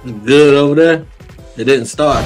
Good over there. It didn't start.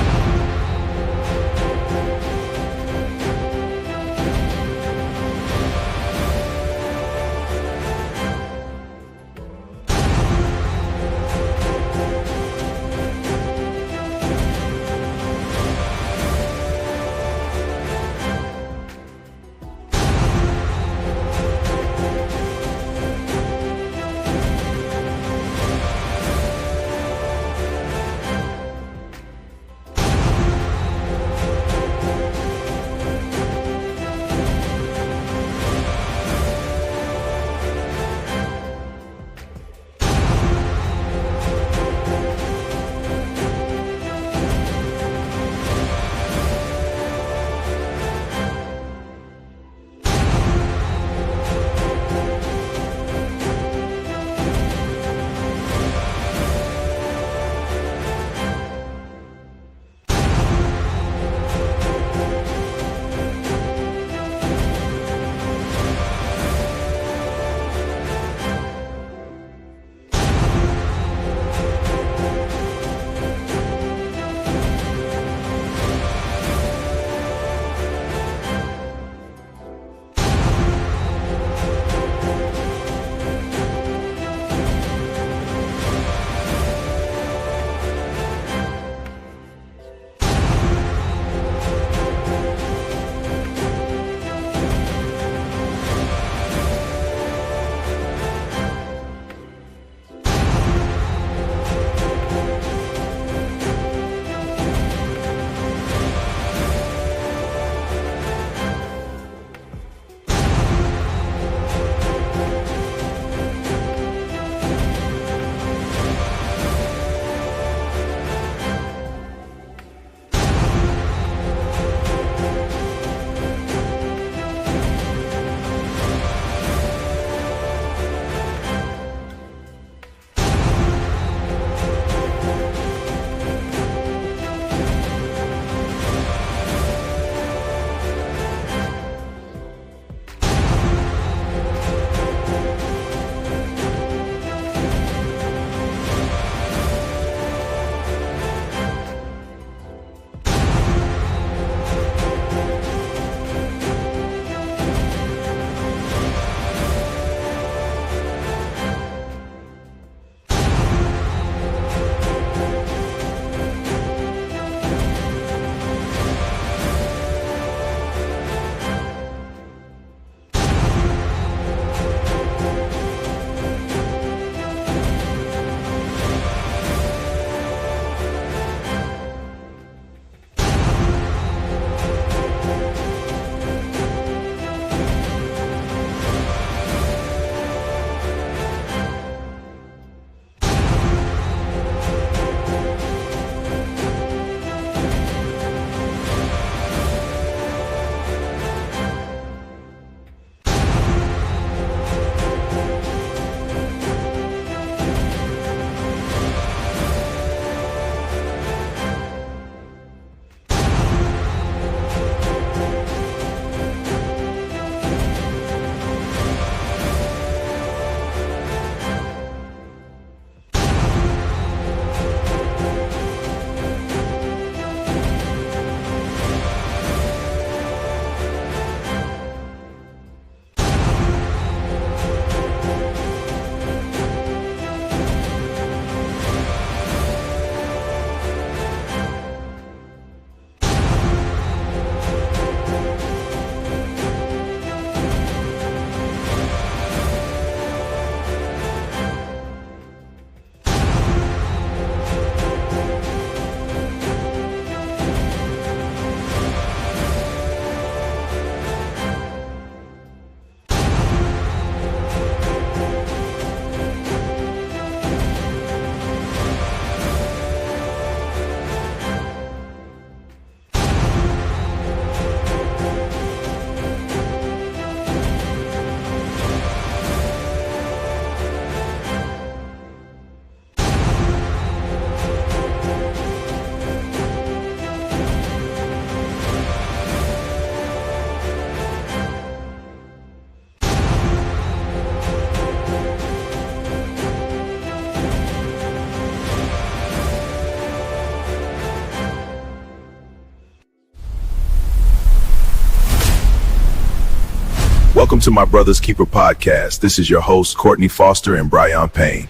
Welcome to my Brother's Keeper podcast. This is your host, Courtney Foster and Brian Payne.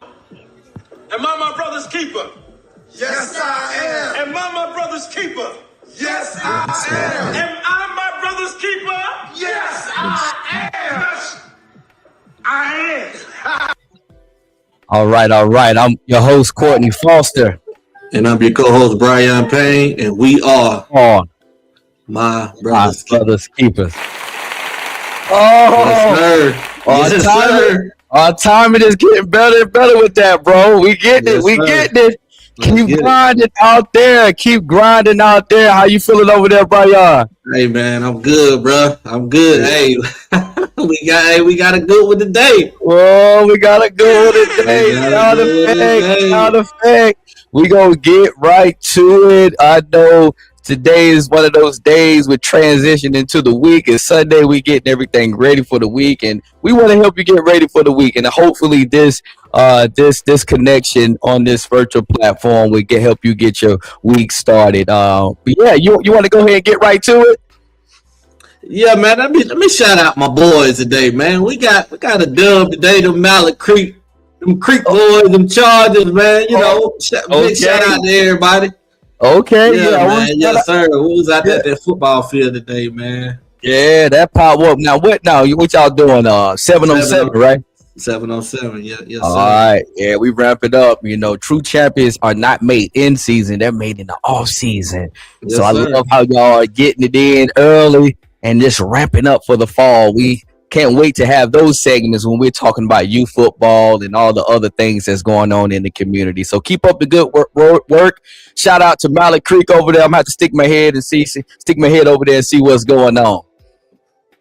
Am I my brother's keeper? Yes, I am. Am I my brother's keeper? Yes, I am. Am I my brother's keeper? Yes, I am. Yes, I am. All right. I'm your host, Courtney Foster. And I'm your co-host, Brian Payne, and we are my brother's keepers. Yes, sir. Yes, sir. Our timing is getting better and better with that, bro. We getting it. We getting it. Keep grinding out there. Keep grinding out there. How you feeling over there, Brian? Hey, man, I'm good, bro. I'm good. Hey, we got a good one today. Oh, we got a good one today. Sound effect. We gonna get right to it. I know today is one of those days we transition into the week. And Sunday we getting everything ready for the week, and we want to help you get ready for the week. And hopefully this connection on this virtual platform will help you get your week started. But yeah, you want to go ahead and get right to it? Yeah, man. Let me shout out my boys today, man. We got a dub today. Them Mallet Creek, them Creek boys, them Chargers, man. You know, big shout out to everybody. Okay, man. Yes, sir. We was out there at that football field today, man. Yeah, that power up. Now, what y'all doing? 7-on-7, right? 7-on-7, yes, All sir. right, yeah, we ramp it up. You know, true champions are not made in season; they're made in the off season. Yes, so I sir. love how y'all are getting it in early and just ramping up for the fall. We can't wait to have those segments when we're talking about youth football and all the other things that's going on in the community. So keep up the good work. Shout out to Mallet Creek over there. I'm gonna have to stick my head over there and see what's going on.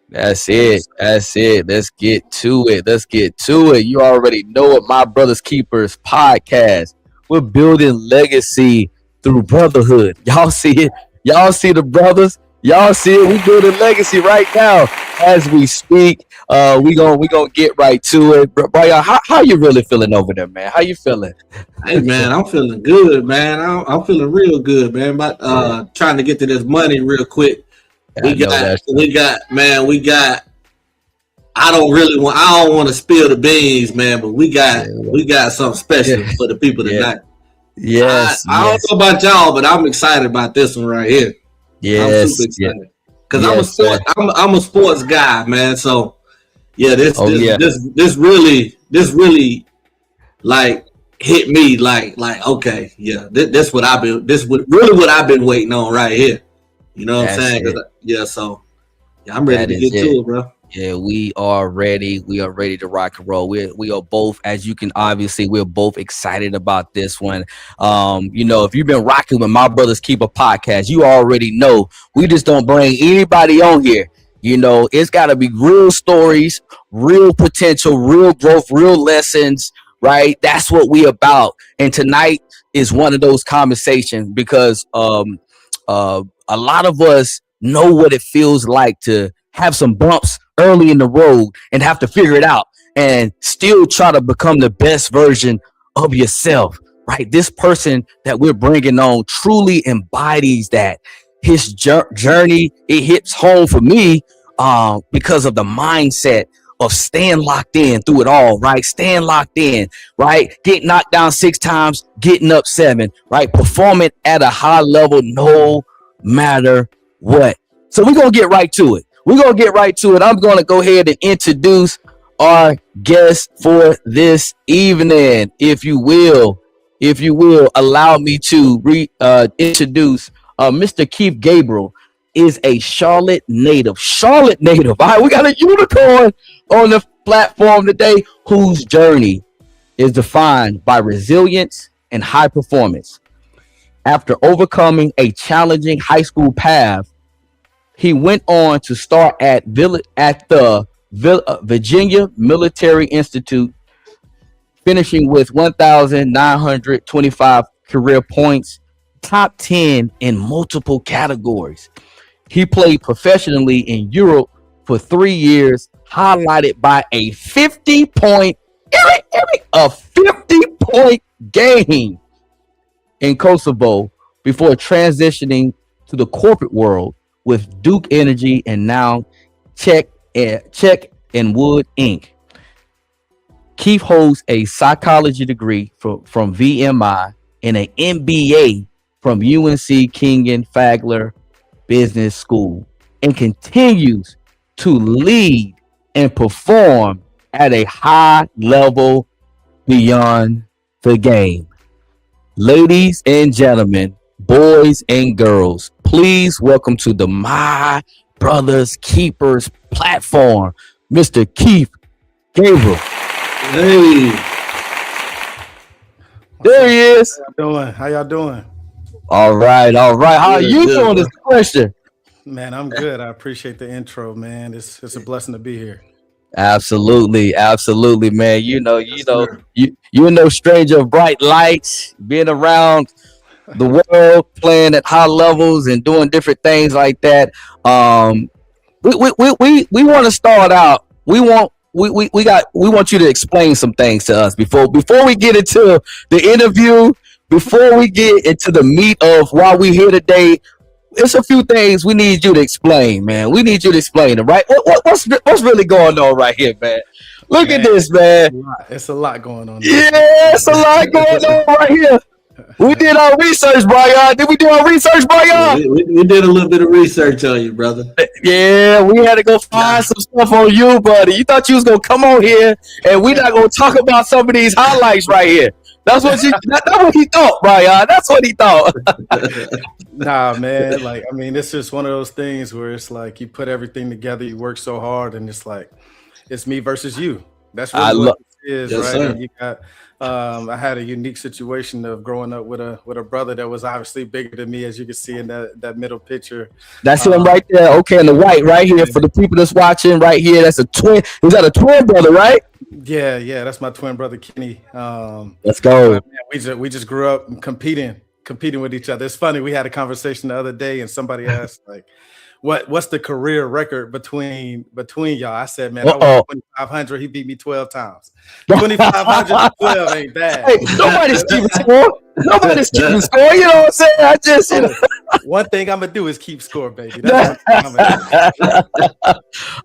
That's it. Let's get to it. You already know it. My Brother's Keepers podcast. We're building legacy through brotherhood. Y'all see it. Y'all see the brothers. Y'all see it. We building legacy right now as we speak. We gonna get right to it. Brian, how you really feeling over there, man? How you feeling? Hey, man, I'm feeling good, man. I'm feeling real good, man. But trying to get to this money real quick. We got. I don't want to spill the beans, man, but we got something special for the people tonight. Yes. I don't know about y'all, but I'm excited about this one right here. I'm super excited because I'm a sports guy, man. So yeah, this really like hit me like okay, yeah, this what I've been waiting on right here. You know what I'm saying? So I'm ready to get to it, bro. Yeah, we are ready. We are ready to rock and roll. We are both, as you can obviously, we're both excited about this one. If you've been rocking with My Brother's Keeper podcast, you already know we just don't bring anybody on here. You know, it's got to be real stories, real potential, real growth, real lessons, right? That's what we about. And tonight is one of those conversations because a lot of us know what it feels like to have some bumps early in the road and have to figure it out and still try to become the best version of yourself, right? This person that we're bringing on truly embodies that. His journey, it hits home for me because of the mindset of staying locked in through it all, right? Staying locked in, right? Getting knocked down 6 times, getting up 7, right? Performing at a high level no matter what. So we're going to get right to it. I'm going to go ahead and introduce our guest for this evening. If you will allow me to introduce Mr. Keith Gabriel is a Charlotte native. All right, we got a unicorn on the platform today whose journey is defined by resilience and high performance. After overcoming a challenging high school path, he went on to start at the Virginia Military Institute, finishing with 1,925 career points, top 10 in multiple categories. He played professionally in Europe for 3 years, highlighted by a 50-point game in Kosovo before transitioning to the corporate world with Duke Energy and now Check and Wood Inc. Keith holds a psychology degree from VMI and an MBA from UNC Kegan-Fagler Business School and continues to lead and perform at a high level beyond the game. Ladies and gentlemen, boys and girls, please welcome to the My Brothers Keepers platform, Mr. Keith Gabriel. Hey. There he is. How y'all doing? All right. How are you doing this question? Man, I'm good. I appreciate the intro, man. It's a blessing to be here. Absolutely, man. You're no stranger of bright lights, being around the world, playing at high levels and doing different things like that. We want to start out. We want you to explain some things to us before we get into the interview, before we get into the meat of why we're here today. It's a few things we need you to explain, man. We need you to explain it, right? What's really going on right here, man? Look at this, man. It's a lot going on. Yeah, it's a lot going on right here. We did our research, Brian. Did we do our research, Brian? We did a little bit of research on you, brother. Yeah, we had to go find some stuff on you, buddy. You thought you was gonna come on here and we're not gonna talk about some of these highlights right here. That's what he thought, Brian. That's what he thought. Nah, man. Like, I mean, it's just one of those things where it's like you put everything together, you work so hard, and it's like it's me versus you. That's really what it is, yes, right? Sir. And you got. I had a unique situation of growing up with a brother that was obviously bigger than me, as you can see in that middle picture. That's him right there. Okay, in the white right here for the people that's watching right here. That's a twin. Is that a twin brother, right? Yeah, that's my twin brother Kenny. Let's go. We just grew up competing with each other. It's funny. We had a conversation the other day, and somebody asked like, "What's the career record between y'all?" I said, "Man, I won 2,500. He beat me 12 times. 2,500 to 12 ain't bad." Hey, nobody's keeping score. Nobody's keeping score. You know what I'm saying? I just one thing I'm gonna do is keep score, baby. That's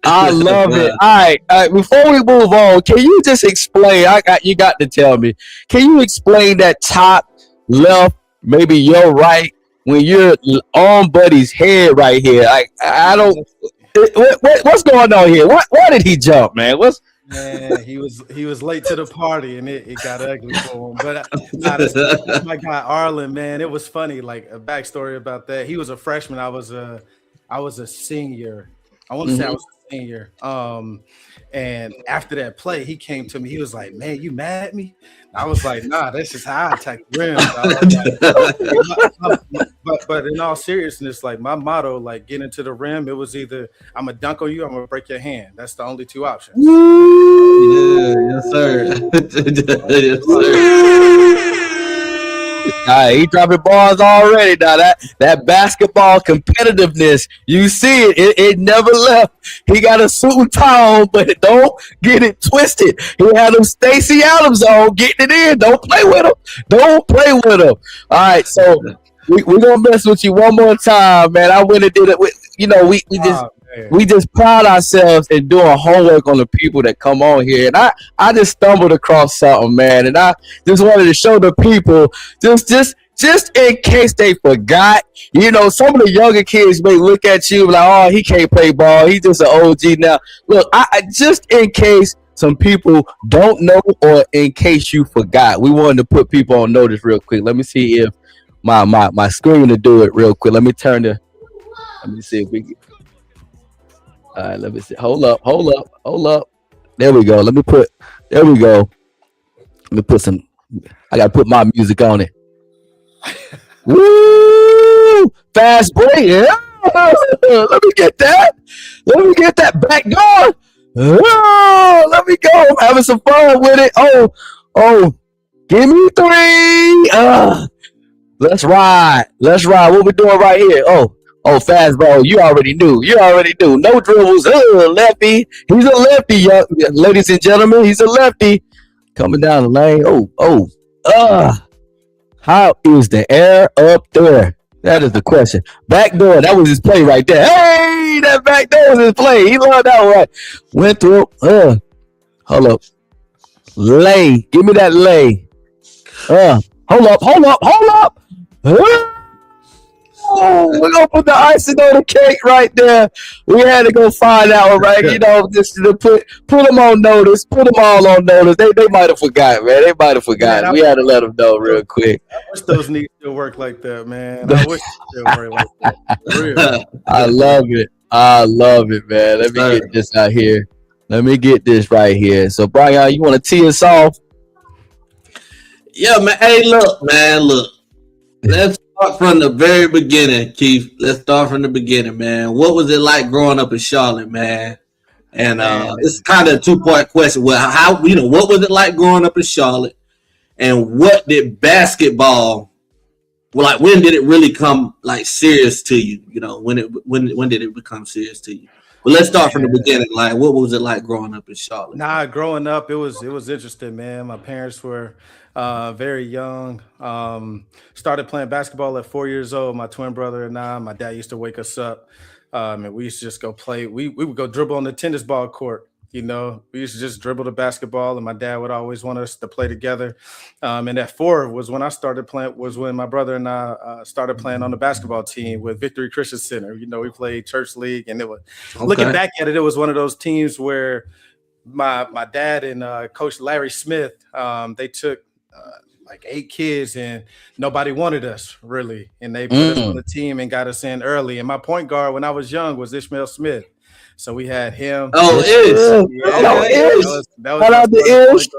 I love it. All right. Before we move on, can you just explain? You got to tell me. Can you explain that top left, maybe your right, when you're on Buddy's head right here? I don't. What's going on here? Why did he jump, man? Man, he was late to the party and it got ugly for him. But that's my guy Arlen, man. It was funny. Like a backstory about that. He was a freshman. I was a senior. I want to say I was a senior. And after that play, he came to me. He was like, "Man, you mad at me?" I was like, "Nah, that's just how I attack the rim." But in all seriousness, like my motto, like getting to the rim, it was either I'm gonna dunk on you, I'm gonna break your hand. That's the only two options. Yeah, yes, sir. Yes, sir. All right, he dropping bars already. Now that basketball competitiveness, you see it never left. He got a suit and tie on, but don't get it twisted. He had him Stacey Adams on, getting it in. Don't play with him. All right, so we're gonna mess with you one more time, man. I went and did it. We just pride ourselves in doing homework on the people that come on here. And I just stumbled across something, man. And I just wanted to show the people, just in case they forgot. You know, some of the younger kids may look at you like, "Oh, he can't play ball. He's just an OG now." Look, I just in case some people don't know or in case you forgot, we wanted to put people on notice real quick. Let me see if my screen to do it real quick. Let me see if we can. All right, let me see. Hold up. There we go. Let me put some. I gotta put my music on it. Woo! Fast break. Yeah. Let me get that back door. Oh, let me go. I'm having some fun with it. Oh, give me 3. Let's ride. What we doing right here? Oh, fastball. You already knew. No dribbles. Lefty. He's a lefty, ladies and gentlemen. He's a lefty. Coming down the lane. How is the air up there? That is the question. Backdoor, that was his play right there. Hey, that backdoor was his play. He loved that one. Right. Went through. Hold up. Lay. Give me that lay. Hold up. We're gonna put the icing on the cake right there. We had to go find out, right? You know, just to put them on notice, put them all on notice. They might have forgotten, man. They might have forgotten. Man, we had to let them know real quick. I wish those knees still work like that, man. I wish they still work like that. For real. I love it, man. Let me get this out here. Let me get this right here. So, Brian, you want to tee us off? Yeah, man. Hey, look. Let's start from the very beginning, Keith. Let's start from the beginning, man. What was it like growing up in Charlotte, man? And it's kind of a 2-part question. Well, what was it like growing up in Charlotte? And what did basketball, when did it really come like serious to you? You know, when did it become serious to you? Well, let's start from the beginning. Like, what was it like growing up in Charlotte? Growing up, it was interesting, man. My parents were very young. Started playing basketball at 4 years old. My twin brother and I. My dad used to wake us up, and we used to just go play. We would go dribble on the tennis ball court. You know, we used to just dribble the basketball, and my dad would always want us to play together. And at 4 was when I started playing. Was when my brother and I started playing on the basketball team with Victory Christian Center. You know, we played church league, and it was looking back at it, it was one of those teams where my dad and Coach Larry Smith, they took like 8 kids, and nobody wanted us really, and they put us on the team and got us in early. And my point guard when I was young was Ishmael Smith. So we had him. Oh, Ish. That was Ish.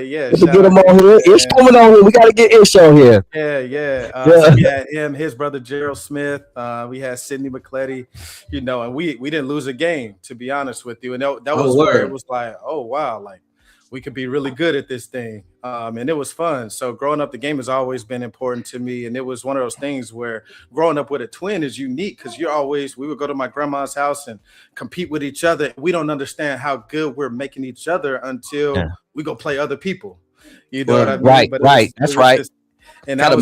Yeah. Get him on here. Ish coming on here. We got to get Ish on here. Yeah. So we had him, his brother Gerald Smith. We had Sidney McCletty, you know, and we didn't lose a game, to be honest with you. And that was where it was like, oh, wow, like we could be really good at this thing. And it was fun. So growing up, the game has always been important to me. And it was one of those things where growing up with a twin is unique because we would go to my grandma's house and compete with each other. We don't understand how good we're making each other until we go play other people. You know what I mean? Right. That's right. And gotta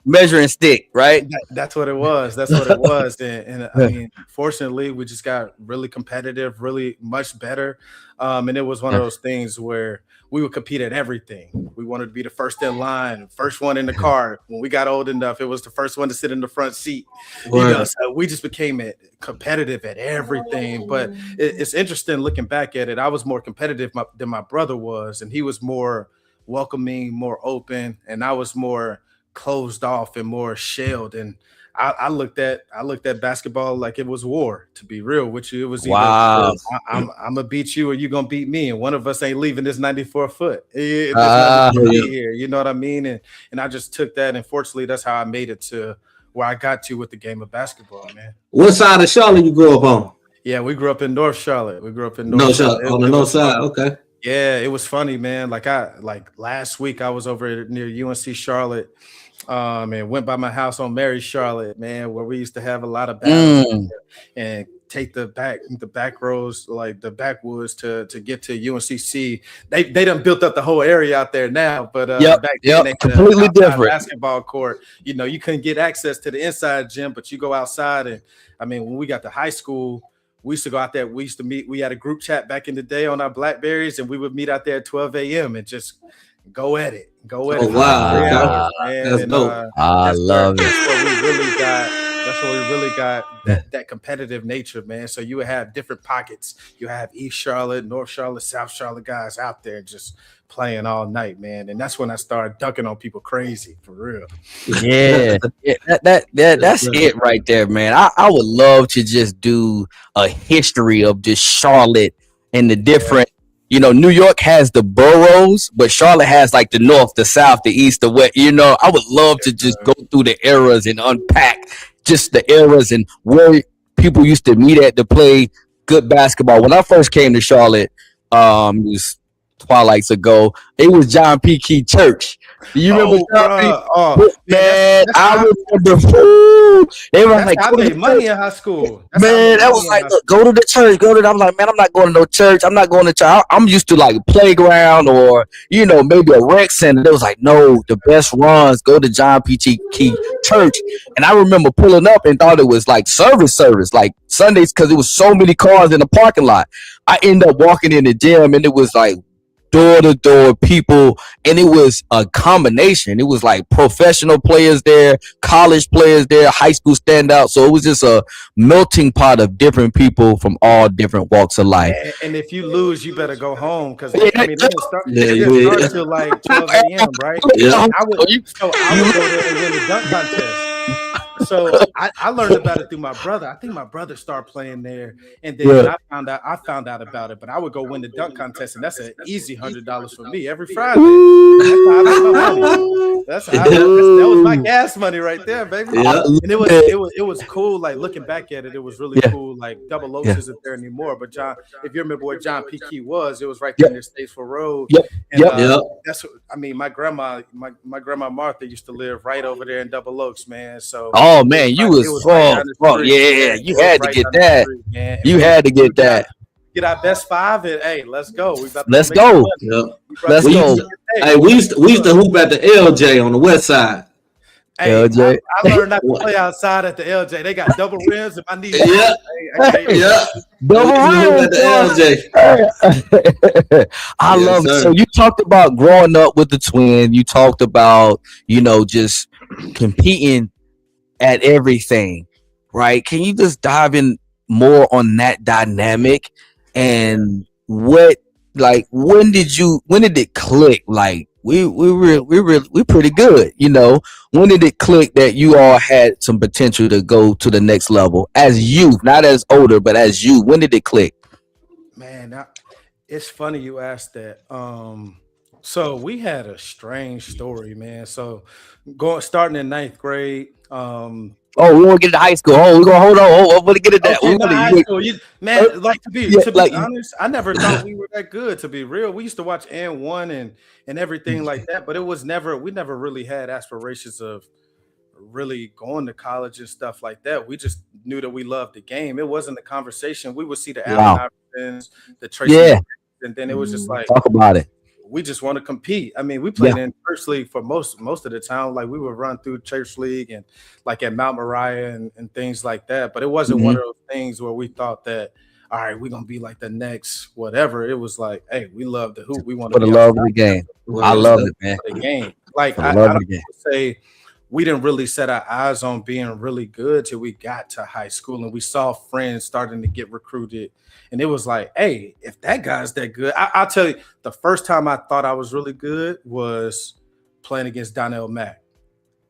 measure and stick, right? That's what it was. And I mean, fortunately, we just got really competitive, really much better. And it was one of those things where we would compete at everything. We wanted to be the first in line, first one in the car. When we got old enough, it was the first one to sit in the front seat. You know, so we just became competitive at everything. But it's interesting looking back at it. I was more competitive than my brother was, and he was more welcoming, more open, and I was more closed off and more shelled. And I looked at basketball like it was war, to be real with you. It was either I'm gonna beat you or you gonna beat me, and one of us ain't leaving this 94 foot. Here, you know what I mean? And I just took that, and fortunately that's how I made it to where I got to with the game of basketball, man. What side of Charlotte you grew up on? Yeah, we grew up in North Charlotte. On the north side. Okay. Yeah, it was funny, man. Like last week I was over near UNC Charlotte, and went by my house on Mary Charlotte, man, where we used to have a lot of battles and take the back roads, like the backwoods to get to UNCC. They done built up the whole area out there now, but back then they completely different basketball court. You know, you couldn't get access to the inside gym, but you go outside. And I mean, when we got to high school, we used to go out there. We used to meet. We had a group chat back in the day on our Blackberries, and we would meet out there at 12 a.m. and just go at it. Oh, wow. That's dope. I love it. That's where we really got that competitive nature, man. So you would have different pockets. You have East Charlotte, North Charlotte, South Charlotte guys out there just playing all night, man. And that's when I started dunking on people crazy, for real. Yeah, that's it right there, man. I would love to just do a history of just Charlotte and the different, you know, New York has the boroughs, but Charlotte has like the north, the south, the east, the west. You know, I would love to just go through the eras and unpack just the eras and where people used to meet at to play good basketball. When I first came to Charlotte, it was twilights ago, it was John P. Key Church. You remember? Man, I remember. They were like, I made money in high school. Man, that was like, look, go to the church. I'm like, man, I'm not going to no church. I'm not going to church. I'm used to like playground or maybe a rec center. They was like, no, the best runs go to John P. Key Church. And I remember pulling up and thought it was like service, like Sundays, because there was so many cars in the parking lot. I ended up walking in the gym and it was like door to door people, and it was a combination. It was like professional players there, college players there, high school standouts. So it was just a melting pot of different people from all different walks of life. And if you lose, you better go home because it didn't start till like 12 a.m. Right? Yeah. I would go there and win the dunk contest. So I learned about it through my brother. I think my brother started playing there, and then I found out about it. But I would go win the dunk contest, and that's an easy $100 for me every Friday. That was my gas money right there, baby. Yeah. And it was cool. Like looking back at it, it was really cool. Like Double Oaks isn't there anymore, but John, if you remember where John P. Key was, it was right there near Statesville Road. And that's what I mean. My grandma Martha used to live right over there in Double Oaks, man. So. Oh man, you was yeah, you had to get that. You had to get that. Get our best five and hey, let's go. Let's go. Let's go. Hey, we used to hoop at the LJ on the west side. Hey, LJ. I learned not to play outside at the LJ. They got double rims and my knees. Yeah. Double rims at the LJ. I love it. So you talked about growing up with the twin. You talked about, just competing at everything, right? Can you just dive in more on that dynamic and when did it click? Like we're pretty good, When did it click that you all had some potential to go to the next level as youth, not as older, but as you? When did it click? Man, it's funny you asked that. So we had a strange story, man. So starting in ninth grade. We want to get to high school. We're gonna hold on. I want to get at that. High school. To be honest, I never thought we were that good. To be real, we used to watch N1 and everything like that, but we never really had aspirations of really going to college and stuff like that. We just knew that we loved the game. It wasn't a conversation. We would see the Allen Iversons, the Tracy, and then it was just like talk about it. We just want to compete. I mean, we played in church league for most of the time. Like we would run through church league and like at Mount Moriah and things like that. But it wasn't one of those things where we thought that, all right, we're gonna be like the next whatever. It was like, hey, we love the hoop. We want to for the love of the game. I love it, man. The game. Like I don't say we didn't really set our eyes on being really good till we got to high school and we saw friends starting to get recruited. And it was like, hey, if that guy's that good, I'll tell you, the first time I thought I was really good was playing against Donnell Mack.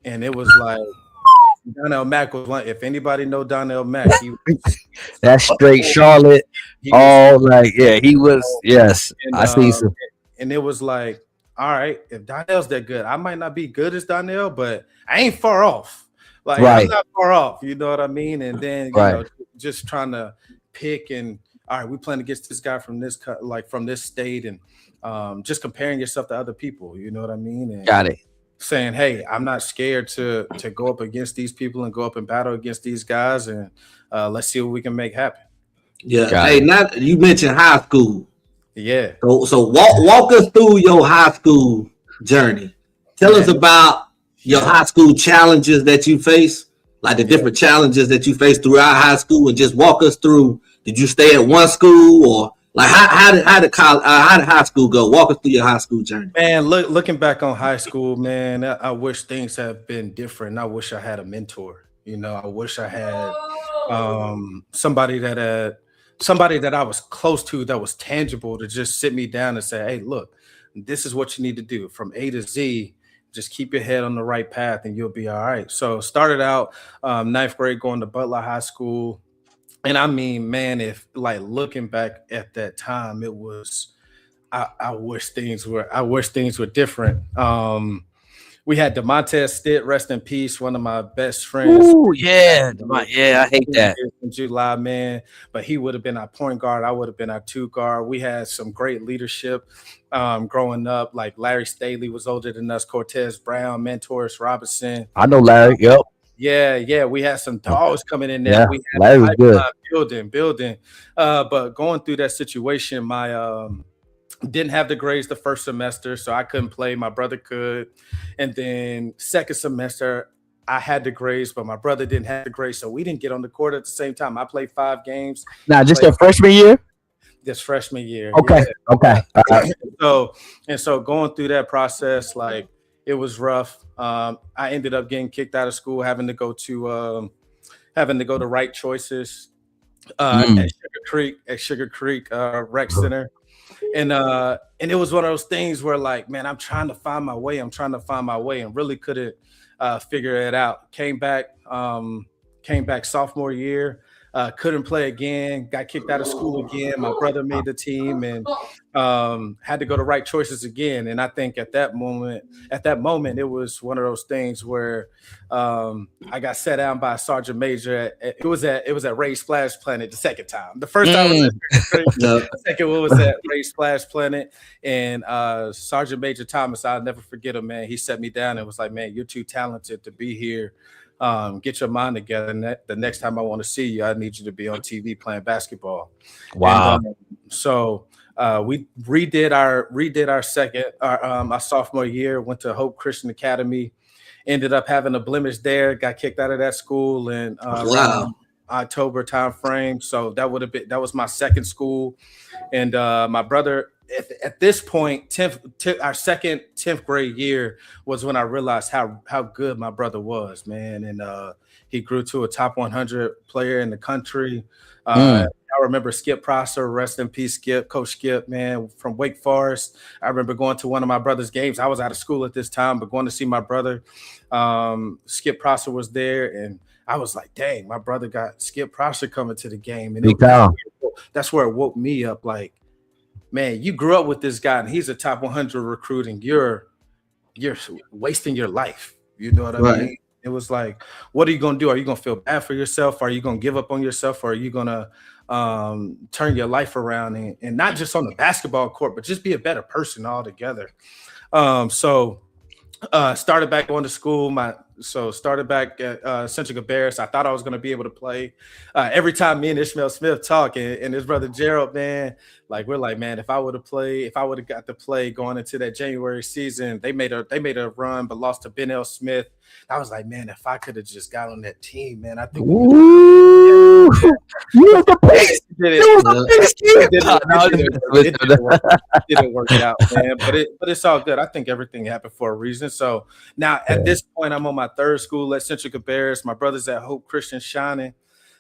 And it was like, Donnell Mack was one. If anybody know Donnell Mack, that's straight Charlotte. He was. Yes, I see some. And it was like, all right, if Donnell's that good, I might not be good as Donnell, but I ain't far off. Like I'm not far off. You know what I mean? And then you know, just trying to pick and. All right, we playing against this guy from this from this state, and just comparing yourself to other people. You know what I mean? And got it. Saying, hey, I'm not scared to go up against these people and go up and battle against these guys, and let's see what we can make happen. Yeah. Hey, you mentioned high school. Yeah. So walk us through your high school journey. Tell us about your high school challenges that you face, like the different challenges that you face throughout high school, and just walk us through. Did you stay at one school, or like how did high school go? Walk us through your high school journey. Man, looking back on high school, man, I wish things had been different. I wish I had a mentor. You know, I wish I had somebody that I was close to that was tangible to just sit me down and say, hey, look, this is what you need to do from A to Z. Just keep your head on the right path and you'll be all right. So started out ninth grade going to Butler High School. And I mean, man, if like looking back at that time, it was I wish things were different. we had DeMontez Stitt, rest in peace, one of my best friends. Ooh, yeah, I hate that. In July, man. But he would have been our point guard. I would have been our two guard. We had some great leadership growing up. Like Larry Staley was older than us. Cortez Brown, Mentors Robinson. I know Larry. Yep. Yeah. We had some dogs coming in there. Yeah, We had Larry was good. Building. But going through that situation, my didn't have the grades the first semester, so I couldn't play. My brother could. And then second semester, I had the grades, but my brother didn't have the grades, so we didn't get on the court at the same time. I played 5 games. Now, just your freshman year? This freshman year. Okay. Yeah. Okay. All right. So going through that process, like it was rough. I ended up getting kicked out of school, having to go to Right Choices at Sugar Creek Rec Center. And it was one of those things where like, man, I'm trying to find my way and really couldn't figure it out. Came back sophomore year, couldn't play again, got kicked out of school again. My brother made the team and had to go to Right Choices again. And I think at that moment, it was one of those things where I got sat down by a sergeant major. It was at Ray Splash Planet the second time. The first time was the second one was at Ray Splash Planet. And Sergeant Major Thomas, I'll never forget him, man. He set me down and was like, man, you're too talented to be here. Get your mind together. And the next time I want to see you, I need you to be on TV playing basketball. Wow. And, so we redid our sophomore year, went to Hope Christian Academy, ended up having a blemish there, got kicked out of that school in around October time frame. So that was my second school. And my brother, at this point, our second 10th grade year was when I realized how good my brother was, man. And he grew to a top 100 player in the country. I remember Skip Prosser, rest in peace, Skip, Coach Skip, man, from Wake Forest. I remember going to one of my brother's games. I was out of school at this time, but going to see my brother. Skip Prosser was there, and I was like, dang, my brother got Skip Prosser coming to the game. And that's where it woke me up, like, man, you grew up with this guy and he's a top 100 recruit and you're wasting your life. You know what I mean? It was like, what are you going to do? Are you going to feel bad for yourself? Are you going to give up on yourself? Or are you going to turn your life around and not just on the basketball court, but just be a better person altogether? So started back going to school. Started back at Central Cabarrus. I thought I was going to be able to play. Every time me and Ishmael Smith talk and his brother Gerald, man, like we're like, man, if I would have got to play going into that January season, they made a run but lost to Ben L. Smith. I was like, man, if I could have just got on that team, man, I think you were the biggest. It didn't work out, man. But it's all good. I think everything happened for a reason. So now at this point, I'm on my third school at Central Cabarrus. My brother's at Hope Christian Shining.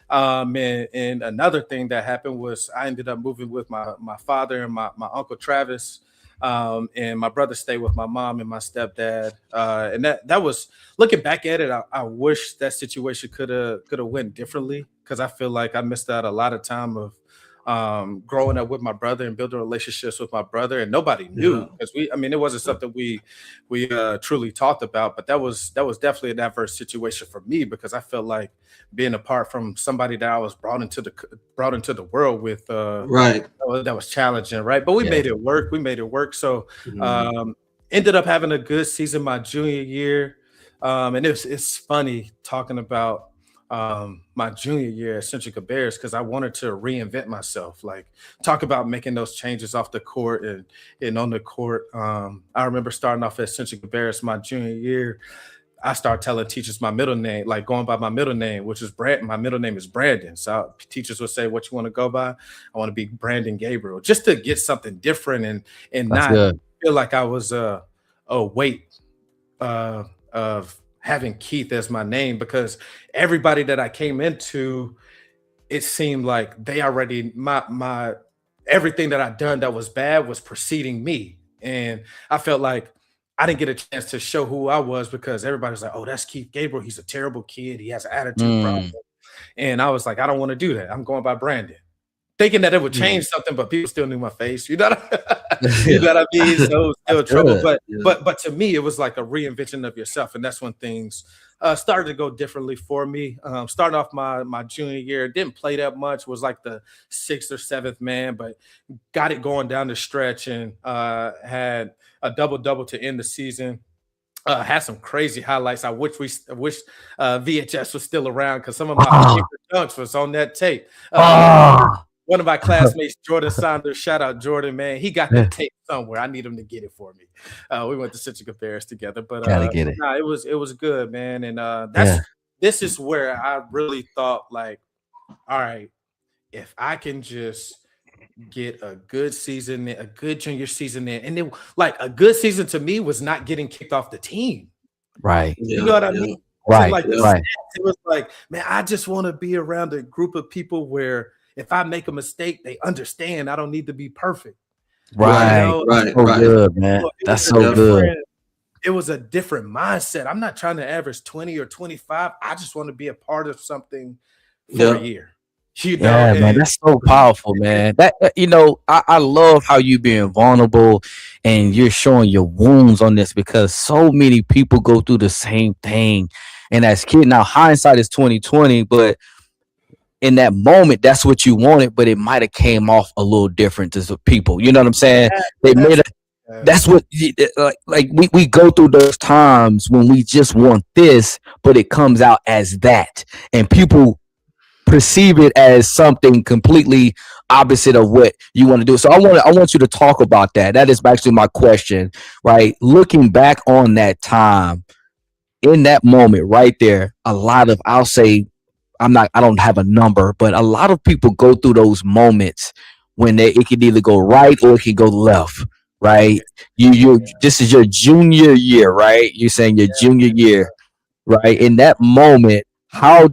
And another thing that happened was I ended up moving with my father and my uncle Travis. And my brother stayed with my mom and my stepdad. And that was, looking back at it, I wish that situation could have went differently, because I feel like I missed out a lot of time of growing up with my brother and building relationships with my brother, and nobody knew, because it wasn't something we truly talked about. But that was definitely an adverse situation for me, because I felt like being apart from somebody that I was brought into the world with, that was challenging, right? But we made it work. So ended up having a good season my junior year, and it's funny talking about my junior year at Central Cabarrus, because I wanted to reinvent myself, like talk about making those changes off the court and on the court. I remember starting off at Central Cabarrus my junior year. I started telling teachers my middle name, like going by my middle name, which is Brad. My middle name is Brandon. So teachers would say, "What you want to go by?" I want to be Brandon Gabriel, just to get something different and not feel like I was a weight of having Keith as my name, because everybody that I came into, it seemed like they already my everything that I'd done that was bad was preceding me, and I felt like I didn't get a chance to show who I was, because everybody's like, "Oh, that's Keith Gabriel. He's a terrible kid. He has an attitude problem." And I was like, I don't want to do that. I'm going by Brandon. thinking that it would change something, but people still knew my face. You know you know what I mean? So it was still trouble. But to me, it was like a reinvention of yourself. And that's when things started to go differently for me. Starting off my junior year, didn't play that much, was like the 6th or 7th man, but got it going down the stretch and had a double-double to end the season. Had some crazy highlights. I wish VHS was still around because some of my favorite dunks was on that tape. One of my classmates, Jordan Saunders, shout out Jordan, man. He got that tape somewhere. I need him to get it for me. We went to Central Bears together, but get it. Nah, it was good, man. And this is where I really thought, like, all right, if I can just get a good season, a good junior season in, and then like a good season to me was not getting kicked off the team. Right. You know what I mean? Right. So like right. It was like, man, I just want to be around a group of people where if I make a mistake, they understand I don't need to be perfect. Right. You know? Right. So good, man. That's so good. It was a different mindset. I'm not trying to average 20 or 25. I just want to be a part of something for a year. You know, man, that's so powerful, man. That I love how you being vulnerable and you're showing your wounds on this because so many people go through the same thing. And as kid, now hindsight is 2020, but in that moment, that's what you wanted, but it might have came off a little different to some people. You know what I'm saying? They made it. That's what like we go through those times when we just want this, but it comes out as that, and people perceive it as something completely opposite of what you want to do. So I want you to talk about that. That is actually my question, right? Looking back on that time, in that moment right there, a lot of, I'll say, I don't have a number, but a lot of people go through those moments when it can either go right or it can go left, right? This is your junior year, right? You're saying your junior year, right? In that moment, how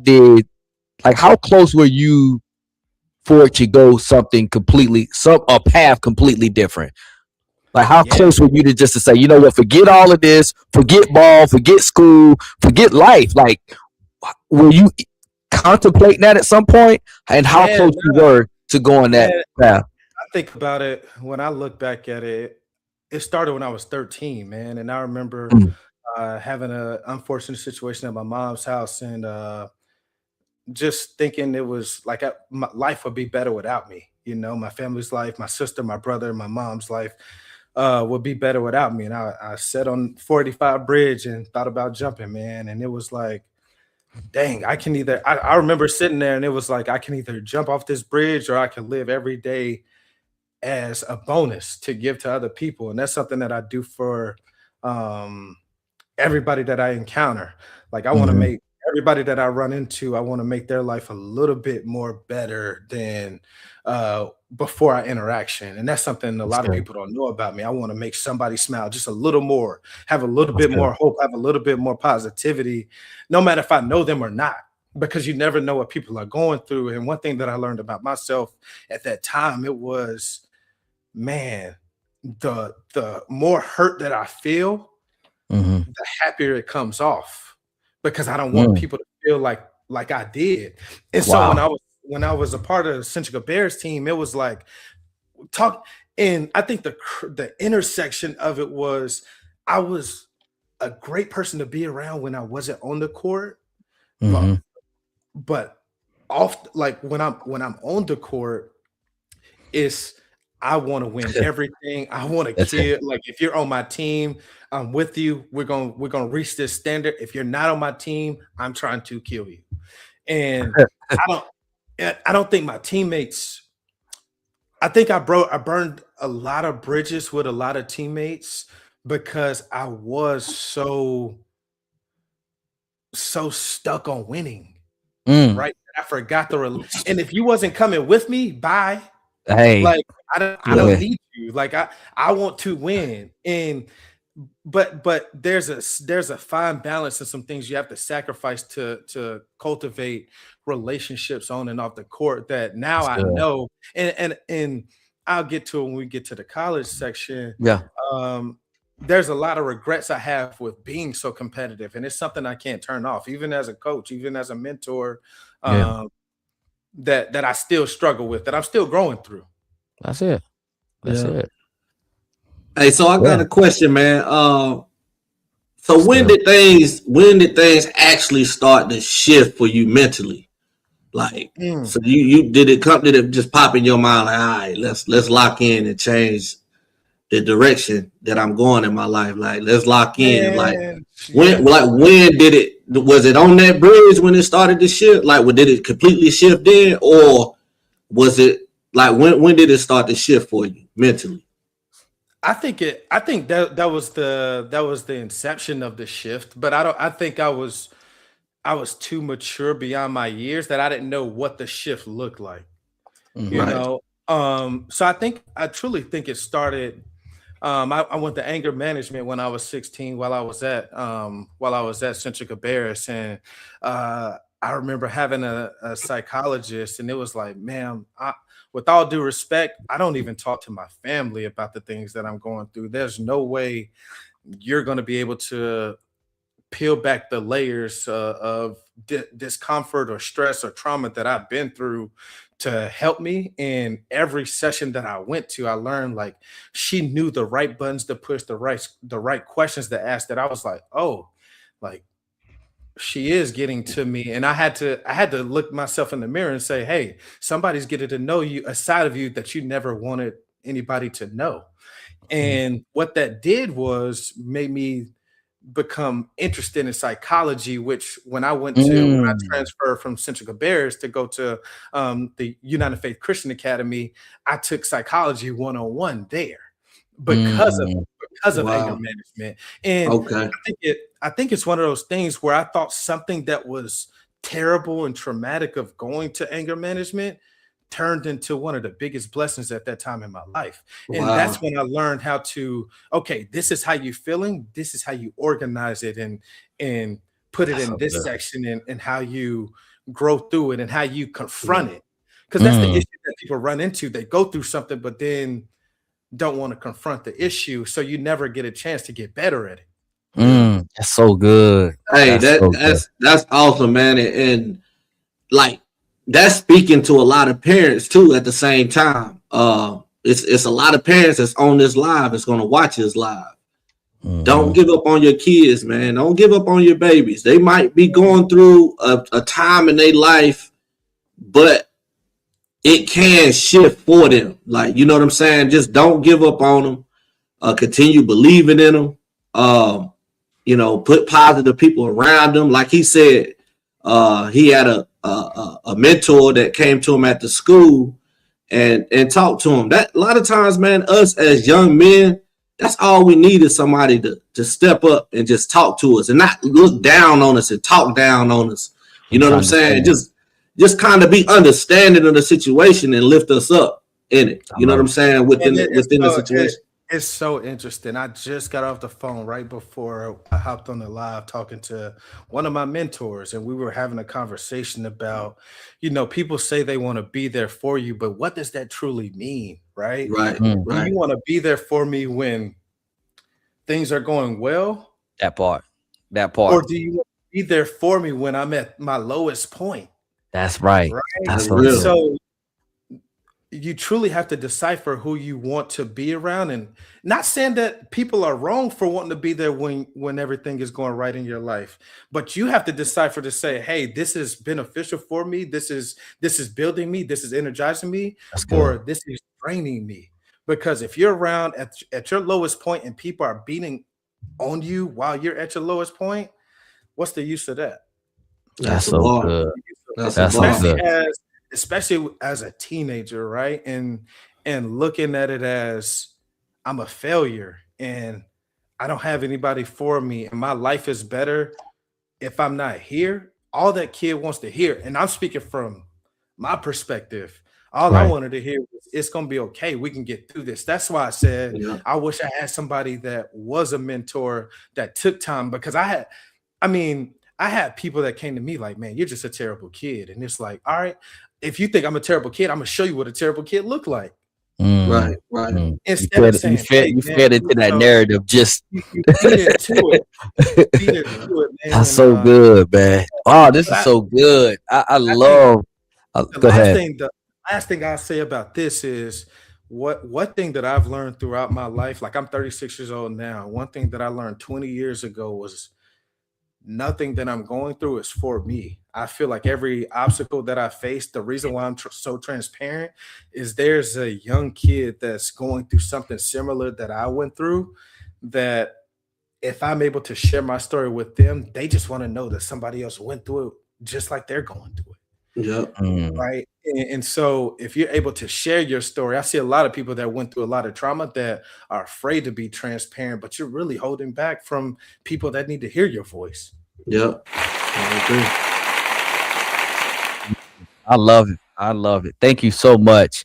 close were you for it to go a path completely different? Like how close were you to say, you know what, forget all of this, forget ball, forget school, forget life. Like, were you contemplating that at some point? And how close you were to going that path? I think about it when I look back at it. It started when I was 13, man. And I remember having an unfortunate situation at my mom's house and just thinking it was like my life would be better without me. You know, my family's life, my sister, my brother, my mom's life would be better without me. And I sat on 45 bridge and thought about jumping, man. And it was like, dang, I can either, I remember sitting there and it was like, I can either jump off this bridge or I can live every day as a bonus to give to other people. And that's something that I do for everybody that I encounter. Like I want to make everybody that I run into, I want to make their life a little bit more better than before our interaction. And that's something a lot of people don't know about me. I want to make somebody smile just a little more, have a little bit more hope, have a little bit more positivity, no matter if I know them or not, because you never know what people are going through. And one thing that I learned about myself at that time, it was, man, the more hurt that I feel, the happier it comes off, because I don't want people to feel like I did. And so when I was a part of the Central Bears team, it was like and I think the intersection of it was I was a great person to be around when I wasn't on the court, but like when I'm on the court, it's I want to win everything. I want to kill. Like if you're on my team, I'm with you. We're gonna reach this standard. If you're not on my team, I'm trying to kill you. And I don't think my teammates. I think I burned a lot of bridges with a lot of teammates because I was so stuck on winning. Right? I forgot and if you wasn't coming with me, bye. Hey, like I don't need you. Like I want to win. But there's a fine balance and some things you have to sacrifice to cultivate relationships on and off the court that now I know. And I'll get to it when we get to the college section. Yeah. There's a lot of regrets I have with being so competitive, and it's something I can't turn off, even as a coach, even as a mentor. that I still struggle with, that I'm still growing through. That's it. That's it. Hey, so I got a question, man. So when did things actually start to shift for you mentally? Like, so you did it just pop in your mind like, all right, let's lock in and change the direction that I'm going in my life. Like, let's lock in. Like, when did it? Was it on that bridge when it started to shift? Like, did it completely shift then, or was it like when did it start to shift for you mentally? I think that was the inception of the shift, but I think I was too mature beyond my years that I didn't know what the shift looked like. You know, so I truly think it started. I went to anger management when I was 16 while I was at Central Cabarrus, and I remember having a psychologist, and it was like, man, with all due respect, I don't even talk to my family about the things that I'm going through. There's no way you're going to be able to peel back the layers of discomfort or stress or trauma that I've been through to help me. And every session that I went to, I learned like she knew the right buttons to push, the right questions to ask, that I was like, oh, like she is getting to me. And I had to look myself in the mirror and say, hey, somebody's getting to know you, a side of you that you never wanted anybody to know. And what that did was made me become interested in psychology, which when I transferred from Central Cabarrus to go to the United Faith Christian Academy, I took psychology 101 there because of anger management. And I think it's one of those things where I thought something that was terrible and traumatic of going to anger management turned into one of the biggest blessings at that time in my life. And that's when I learned how to, okay, this is how you're feeling. This is how you organize it and put it in this section, and how you grow through it and how you confront it. Because that's the issue that people run into. They go through something, but then don't want to confront the issue. So you never get a chance to get better at it. That's so good. Hey, that's awesome, man. And like, that's speaking to a lot of parents too at the same time. It's a lot of parents that's on this live, that's going to watch this live. Don't give up on your kids, man. Don't give up on your babies. They might be going through a time in their life, but it can shift for them. Like, you know what I'm saying? Just don't give up on them. Continue believing in them. You know, put positive people around them. Like he said, he had a mentor that came to him at the school and talked to him. That a lot of times, man, us as young men, that's all we need is somebody to step up and just talk to us and not look down on us and talk down on us. You know what I'm saying? Just kind of be understanding of the situation and lift us up in it. You know what I'm saying? Within the situation. It's so interesting. I just got off the phone right before I hopped on the live talking to one of my mentors, and we were having a conversation about, you know, people say they want to be there for you, but what does that truly mean, right? Right. Do you want to be there for me when things are going well? That part. Or do you want to be there for me when I'm at my lowest point? That's right. That's real. So you truly have to decipher who you want to be around, and not saying that people are wrong for wanting to be there when everything is going right in your life, but you have to decipher to say, hey, this is beneficial for me. This is building me. This is energizing me, or this is draining me. Because if you're around at your lowest point and people are beating on you while you're at your lowest point, what's the use of that? That's so good. That's so good. Especially as a teenager, right? And looking at it as I'm a failure and I don't have anybody for me and my life is better if I'm not here. All that kid wants to hear, and I'm speaking from my perspective, all I wanted to hear was, it's going to be okay. We can get through this. That's why I said, I wish I had somebody that was a mentor that took time, because I had people that came to me like, man, you're just a terrible kid. And it's like, all right, if you think I'm a terrible kid, I'm gonna show you what a terrible kid look like. Right. Instead of saying, you fed into that narrative. Just you feed into it. Man. That's so good, man. Oh, this is so good. I love Go ahead. The last thing I'll say about this is one thing that I've learned throughout my life. Like, I'm 36 years old now. One thing that I learned 20 years ago was nothing that I'm going through is for me. I feel like every obstacle that I face, the reason why I'm so transparent is there's a young kid that's going through something similar that I went through, that if I'm able to share my story with them, they just want to know that somebody else went through it just like they're going through it. Yeah. Right. And so if you're able to share your story, I see a lot of people that went through a lot of trauma that are afraid to be transparent, but you're really holding back from people that need to hear your voice. Yep. I agree. I love it. I love it. Thank you so much.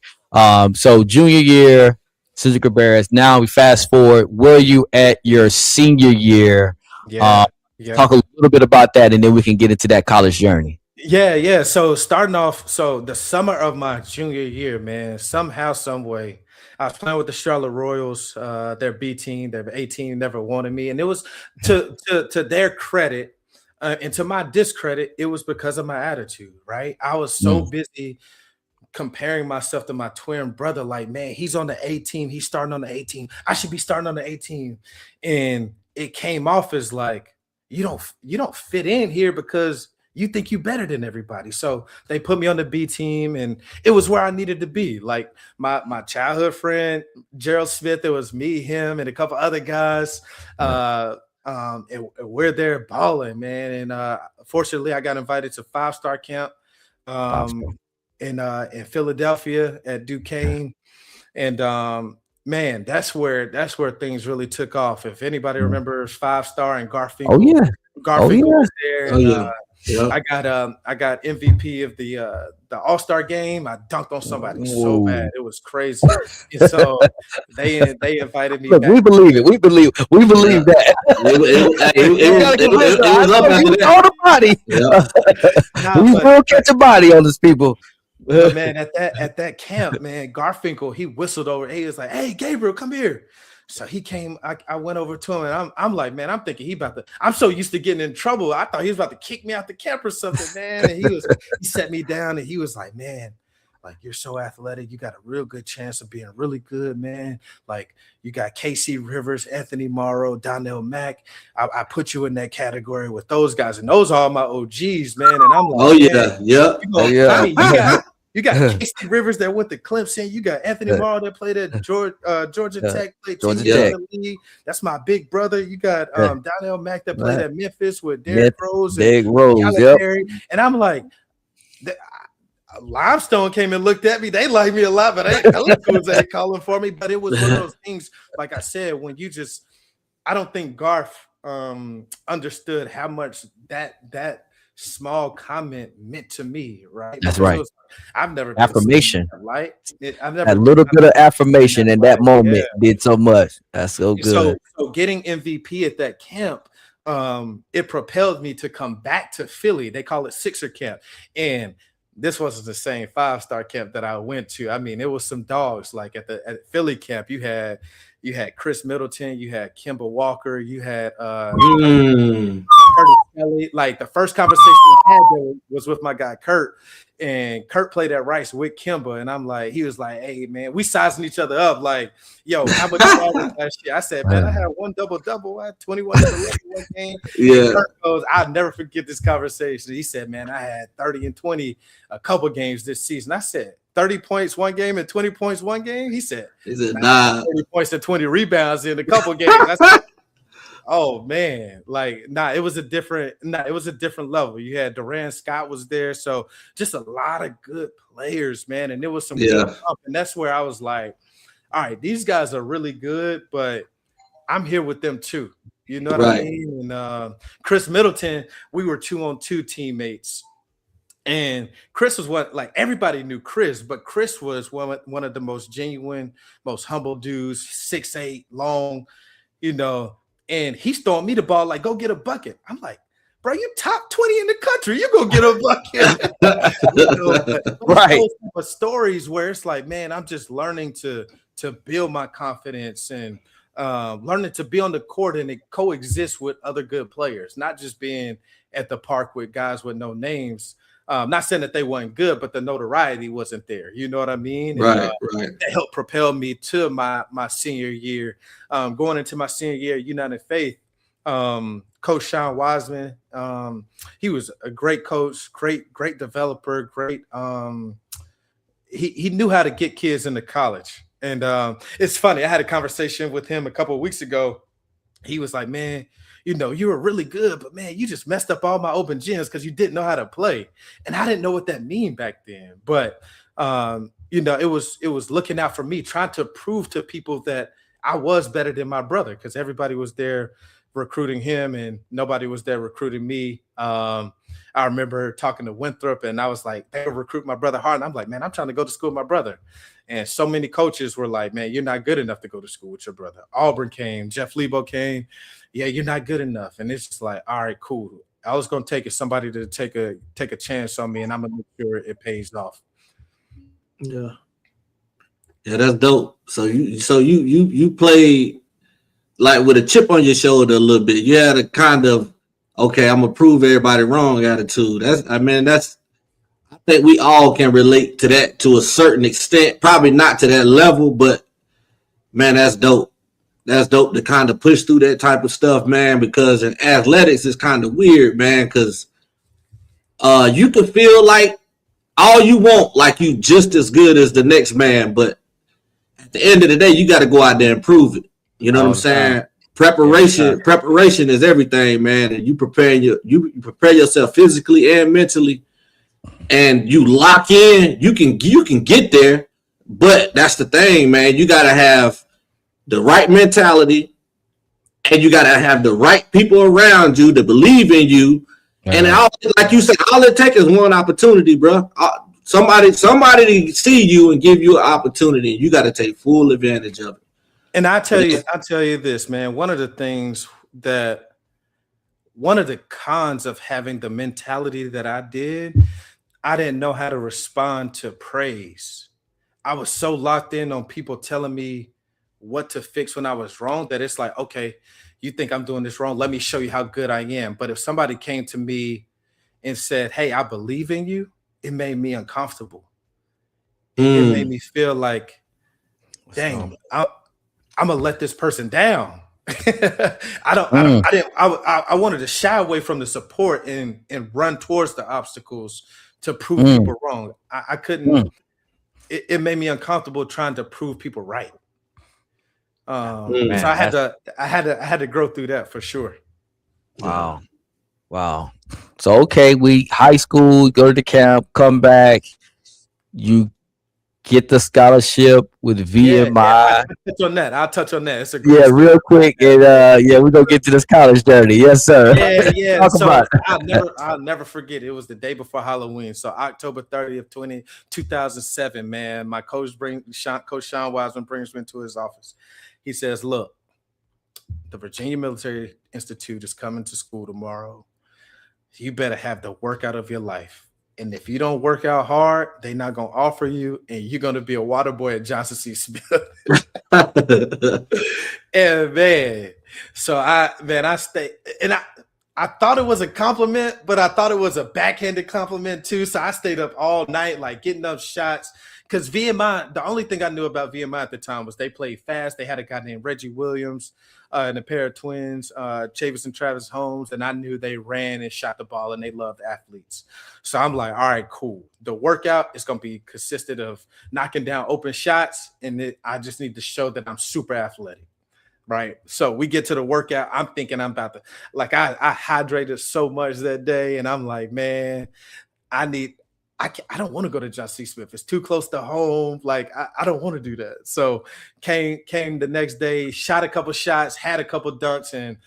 So junior year, Cedric Cabarrus. Now we fast forward. Where are you at your senior year? Yeah. Talk a little bit about that, and then we can get into that college journey. Yeah. So starting off, the summer of my junior year, man, somehow, some way, I was playing with the Charlotte Royals, their B team, their A team never wanted me. And it was to their credit, and to my discredit, it was because of my attitude, right? I was so busy comparing myself to my twin brother, like, man, he's on the A team, he's starting on the A team, I should be starting on the A team. And it came off as like, you don't fit in here because you think you better than everybody. So they put me on the B team, and it was where I needed to be. Like my childhood friend, Gerald Smith, it was me, him, and a couple other guys. And we're there balling, man. And fortunately, I got invited to 5-star camp in Philadelphia at Duquesne. And man, that's where things really took off. If anybody remembers 5-star and Garfinkel, Garfinkel was there. I got MVP of the All-Star game. I dunked on somebody so bad, it was crazy. And so they invited me. Look, back. We believe it. We believe that. We will catch a body on these people. But man, at that camp, man, Garfinkel, he whistled over. He was like, "Hey, Gabriel, come here." So he came. I went over to him, and I'm like, man, I'm thinking I'm so used to getting in trouble. I thought he was about to kick me out the camp or something, man. And he set me down, and he was like, man, like, you're so athletic. You got a real good chance of being really good, man. Like, you got KC Rivers, Anthony Morrow, Donnell Mack. I put you in that category with those guys, and those are all my OGs, man. And I'm like, you got KC Rivers that went to Clemson. You got Anthony Morrow that played at Georgia Tech. Played Georgia Tech. That's my big brother. You got Donnell Mack that played at Memphis with Derrick Rose. And I'm like, Limestone came and looked at me. They like me a lot, but they calling for me. But it was one of those things, like I said, when I don't think Garth understood how much that small comment meant to me, right? That's right. I've never affirmation, right? A little bit of affirmation in that moment did so much. That's so good. So getting MVP at that camp, it propelled me to come back to Philly. They call it Sixer camp, and this wasn't the same 5-star camp that I went to. I mean, it was some dogs. Like at Philly camp, you had Chris Middleton, you had Kemba Walker, you had Curtis Kelly. Like, the first conversation I had there was with my guy Kurt, and Kurt played at Rice with Kemba, and I'm like, he was like, hey man, we sizing each other up, like, yo, how much you average last year? I said, man, I had one double-double, I had 21 in the one game. Yeah. Kurt goes, I'll never forget this conversation. He said, man, I had 30 and 20 a couple games this season. I said, 30 points one game and 20 points one game? He said nah. 30 points and 20 rebounds in a couple games. I said, oh man, like, it was a different level. You had Durant, Scott was there, so just a lot of good players, man. And there was some good up, and that's where I was like, all right, these guys are really good, but I'm here with them too. You know what I mean? And Chris Middleton, we were 2-on-2 teammates. And Chris was everybody knew Chris, but Chris was one of the most genuine, most humble dudes, 6'8", long, and he's throwing me the ball like, go get a bucket. I'm like, bro, you top 20 in the country. You go get a bucket. Right. Those type of stories where it's like, man, I'm just learning to build my confidence and learning to be on the court and coexist with other good players, not just being at the park with guys with no names. Not saying that they weren't good, but the notoriety wasn't there. You know what I mean? Right, and, right. That helped propel me to my senior year. Going into my senior year at United Faith, Coach Sean Wiseman, he was a great coach, great developer, great. He knew how to get kids into college. And it's funny. I had a conversation with him a couple of weeks ago. He was like, man, you know, you were really good, but man, you just messed up all my open gyms because you didn't know how to play. And I didn't know what that mean back then. But, you know, it was looking out for me, trying to prove to people that I was better than my brother because everybody was there recruiting him and nobody was there recruiting me. I remember talking to Winthrop and I was like, they would recruit my brother hard. And I'm like, man, I'm trying to go to school with my brother. And so many coaches were like, man, you're not good enough to go to school with your brother. Auburn came, Jeff Lebo came. Yeah, you're not good enough. And it's just like, all right, cool. I was going to take somebody to take a chance on me and I'm going to make sure it pays off. Yeah. Yeah, that's dope. So you played like with a chip on your shoulder a little bit. You had a kind of, okay, I'm gonna prove everybody wrong attitude. I think we all can relate to that to a certain extent. Probably not to that level, but man, that's dope. That's dope to kind of push through that type of stuff, man, because in athletics it's kind of weird, man, because you can feel like all you want, like you just as good as the next man, but at the end of the day, you got to go out there and prove it. You know what I'm saying? Preparation is everything, man. And you prepare yourself physically and mentally, and you lock in. You can get there, but that's the thing, man. You got to have the right mentality, and you got to have the right people around you to believe in you. And like you said, all it takes is one opportunity, bro. Somebody to see you and give you an opportunity. You got to take full advantage of it. And I tell you this, man. One of the cons of having the mentality that I didn't know how to respond to praise. I was so locked in on people telling me what to fix when I was wrong that it's like, okay, you think I'm doing this wrong? Let me show you how good I am. But if somebody came to me and said, hey, I believe in you, it made me uncomfortable. It made me feel like, dang, I'm gonna let this person down. I wanted to shy away from the support and run towards the obstacles to prove people wrong. I couldn't. It made me uncomfortable trying to prove people right. So I had to grow through that for sure. Wow. So okay, we high school, go to the camp, come back, you get the scholarship with VMI. I'll touch on that. It's a real quick, and we're gonna get to this college journey. Yes, sir. Yeah. So I'll never forget. It was the day before Halloween. So October 30th, 2007, man. My coach Sean Wiseman brings me into his office. He says, look, the Virginia Military Institute is coming to school tomorrow. You better have the workout of your life. And if you don't work out hard, they're not going to offer you, and you're going to be a water boy at Johnson C. Smith. And man, so I stayed, and I thought it was a compliment, but I thought it was a backhanded compliment too. So I stayed up all night, like getting up shots. Because VMI, the only thing I knew about VMI at the time was they played fast. They had a guy named Reggie Williams and a pair of twins, Chavis and Travis Holmes, and I knew they ran and shot the ball and they loved athletes. So I'm like, all right, cool. The workout is going to be consisted of knocking down open shots, and I just need to show that I'm super athletic, right? So we get to the workout. I'm thinking I'm about to, like, I hydrated so much that day, and I'm like, man, I don't want to go to Johnson C. Smith. It's too close to home. Like, I don't want to do that. So came the next day, shot a couple shots, had a couple dunks, and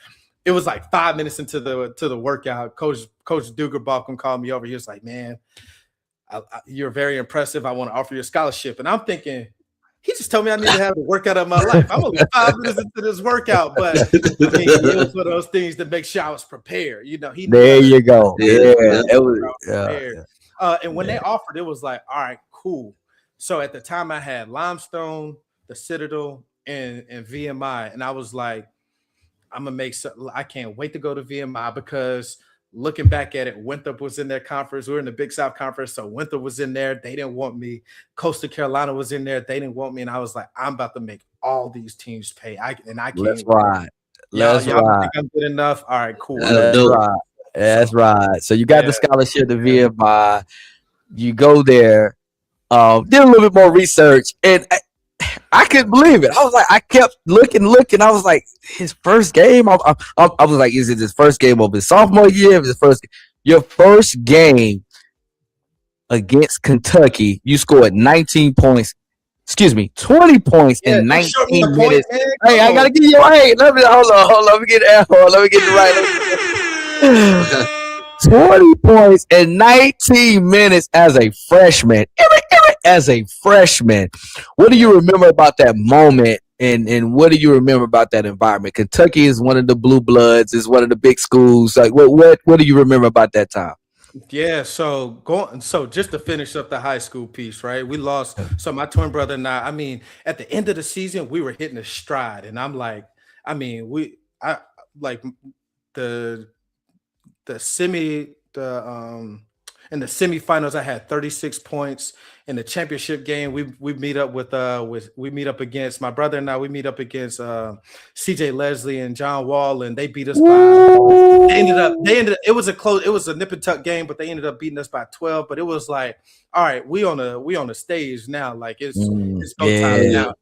it was like 5 minutes into the workout. Coach Duger Balcom called me over. He was like, man, you're very impressive. I want to offer you a scholarship. And I'm thinking, he just told me I need to have the workout of my life. I'm only 5 minutes into this workout, but I mean, it was one of those things to make sure I was prepared. You know, there you go. And when they offered, it was like, all right, cool. So at the time I had Limestone, the Citadel, and VMI. And I was like, I'm going to make something. I can't wait to go to VMI because looking back at it, Winthrop was in their conference. We were in the Big South Conference, so Winthrop was in there. They didn't want me. Coastal Carolina was in there. They didn't want me, and I was like, I'm about to make all these teams pay. I can't. Let's ride. Let's ride. Think I'm good enough. All right, cool. That's right. That's right. So you got the scholarship to VMI. You go there, did a little bit more research, and I couldn't believe it. I was like, I kept looking. I was like, his first game. I was like, is it his first game of his sophomore year? Your first game against Kentucky, you scored 19 points. Excuse me, 20 points in 19 minutes. Hey, I gotta give you. Hey, hold on. Let me get it right. 20 points in 19 minutes as a freshman. What do you remember about that moment, and what do you remember about that environment? Kentucky is one of the blue bloods, is one of the big schools. Like, what do you remember about that time? Yeah, so just to finish up the high school piece, right? We lost. So my twin brother and I mean, at the end of the season, we were hitting a stride, and I'm like, in the semifinals, I had 36 points. In the championship game, we meet up against my brother and I. We meet up against CJ Leslie and John Wall, and they beat us by. It was a nip and tuck game, but they ended up beating us by 12. But it was like, all right, we on the stage now. Like it's go time now.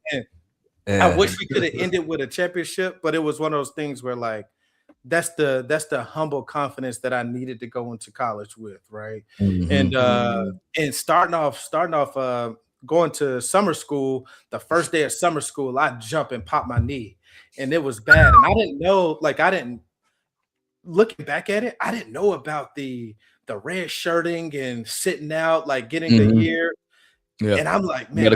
And I wish we could have ended with a championship, but it was one of those things where like. That's the humble confidence that I needed to go into college with, right? And starting off going to summer school, the first day of summer school, I jump and pop my knee, and it was bad. And I didn't know, looking back at it, I didn't know about the red shirting and sitting out, like getting the year. Yeah. And I'm like, man,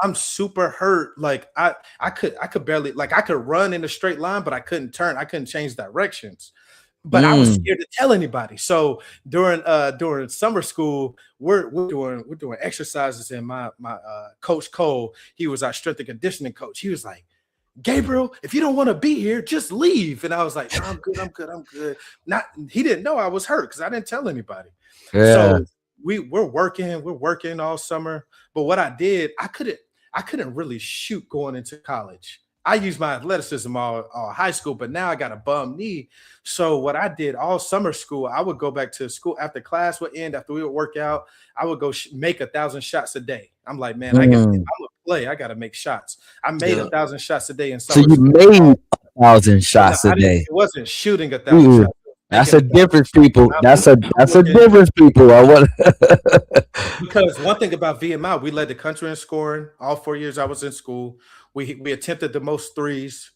I'm super hurt. Like I could barely, like I could run in a straight line, but I couldn't turn. I couldn't change directions. But I was scared to tell anybody. So during summer school, we're doing exercises, and my coach Cole, he was our strength and conditioning coach. He was like, Gabriel, if you don't want to be here, just leave. And I was like, no, I'm good. He didn't know I was hurt because I didn't tell anybody. Yeah. So we're working all summer. But what I did, I couldn't really shoot going into college. I used my athleticism all high school, but now I got a bum knee. So what I did all summer school, I would go back to school after class would end, after we would work out, I would go make 1,000 shots a day. I'm like, man, I'm a play. I got to make shots. I made 1,000 shots a day in summer. So you made 1,000 shots a day. It wasn't shooting 1,000 shots. That's a difference, people. That's a difference, people. Because one thing about VMI, we led the country in scoring all 4 years I was in school. We attempted the most threes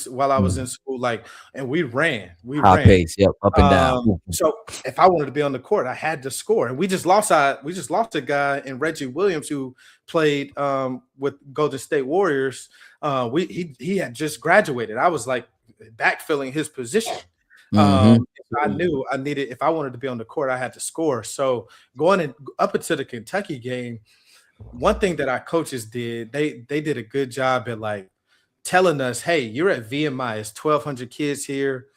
while I was in school, and we ran. High pace, up and down. So if I wanted to be on the court, I had to score. And we just lost a guy in Reggie Williams who played with Golden State Warriors. He had just graduated. I was like backfilling his position. I knew I needed, if I wanted to be on the court, I had to score. So going up into the Kentucky game, one thing that our coaches did, they did a good job at telling us, hey, you're at VMI, it's 1,200 kids here.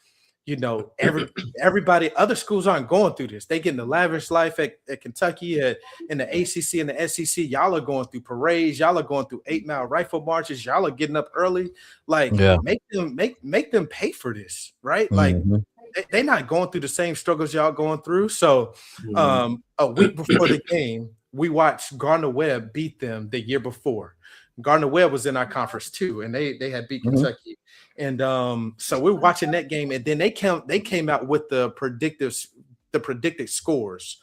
You know, everybody, other schools aren't going through this. They getting the lavish life at Kentucky, in the ACC and the SEC. Y'all are going through parades. Y'all are going through 8-mile rifle marches. Y'all are getting up early. Make them pay for this, right? They're not going through the same struggles y'all going through. So a week before the game, we watched Gardner-Webb beat them the year before. Gardner-Webb was in our conference too, and they had beat Kentucky. And so we're watching that game, and then they came out with the predicted scores.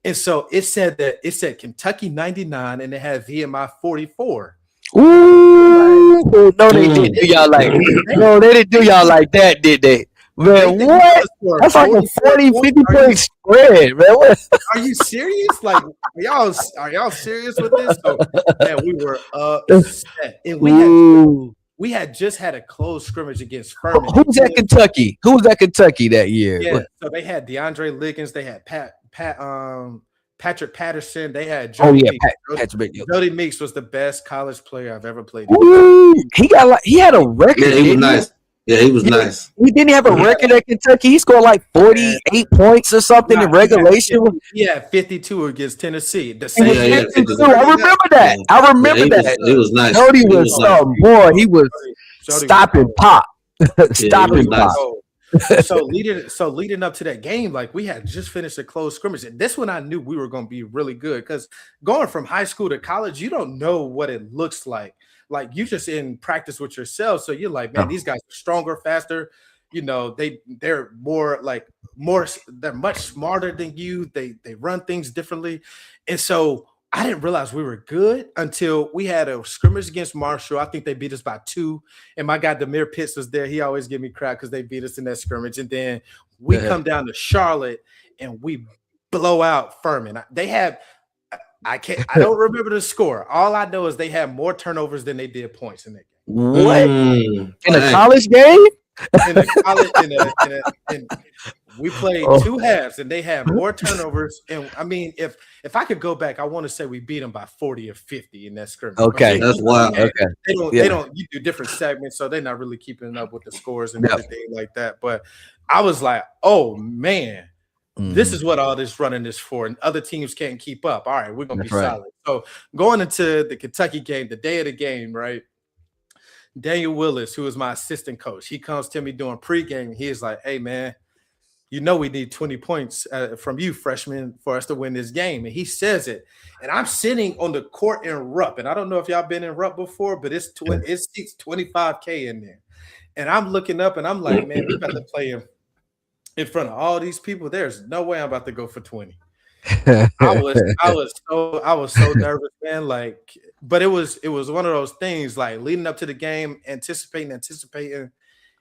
And so it said Kentucky 99 and it had VMI 44. Ooh, no, they didn't do y'all like no, they didn't do y'all like that, did they? Man, what? That's like a 40-50 point spread, man. What? Are you serious? Like, are y'all serious with this? So, man, we were upset. And we had just had a close scrimmage against Furman. Who was at Kentucky? Who was at Kentucky that year? Yeah, so they had DeAndre Liggins, they had Patrick Patterson, they had Jody Meeks. Jody Meeks was the best college player I've ever played. He had a record. Yeah, he was nice. Yeah, he was nice. He didn't have a record at Kentucky. He scored like 48 points or something in regulation. Yeah, 52 against Tennessee. I remember that. I remember that. He was nice. Jody was some boy. He was stopping pop. Stopping pop. So leading up to that game, like we had just finished a close scrimmage, and this one I knew we were going to be really good because going from high school to college, you don't know what it looks like. Like you just in practice with yourself, so you're like, man, these guys are stronger, faster. You know, they're they're much smarter than you. They run things differently, and so I didn't realize we were good until we had a scrimmage against Marshall. I think they beat us by 2, and my guy Demir Pitts was there. He always give me crap because they beat us in that scrimmage, and then we come down to Charlotte and we blow out Furman. They had. I don't remember the score. All I know is they had more turnovers than they did points in that game. What? In a college game? In a college, we played 2 halves, and they had more turnovers. And I mean, if I could go back, I want to say we beat them by 40 or 50 in that scrimmage. Okay, that's wild. Okay, they don't. You do different segments, so they're not really keeping up with the scores and everything like that. But I was like, oh man. This is what all this running is for, and other teams can't keep up. All right, we're gonna be solid. So going into the Kentucky game, the day of the game, right? Daniel Willis, who is my assistant coach, he comes to me doing pregame. He is like, "Hey man, you know we need 20 points from you, freshman, for us to win this game." And he says it, and I'm sitting on the court in Rupp, and I don't know if y'all been in Rupp before, but it's 25K in there, and I'm looking up, and I'm like, "Man, we got to play him." In front of all these people, there's no way I'm about to go for 20. I was so nervous, man. Like, but it was one of those things like leading up to the game, anticipating.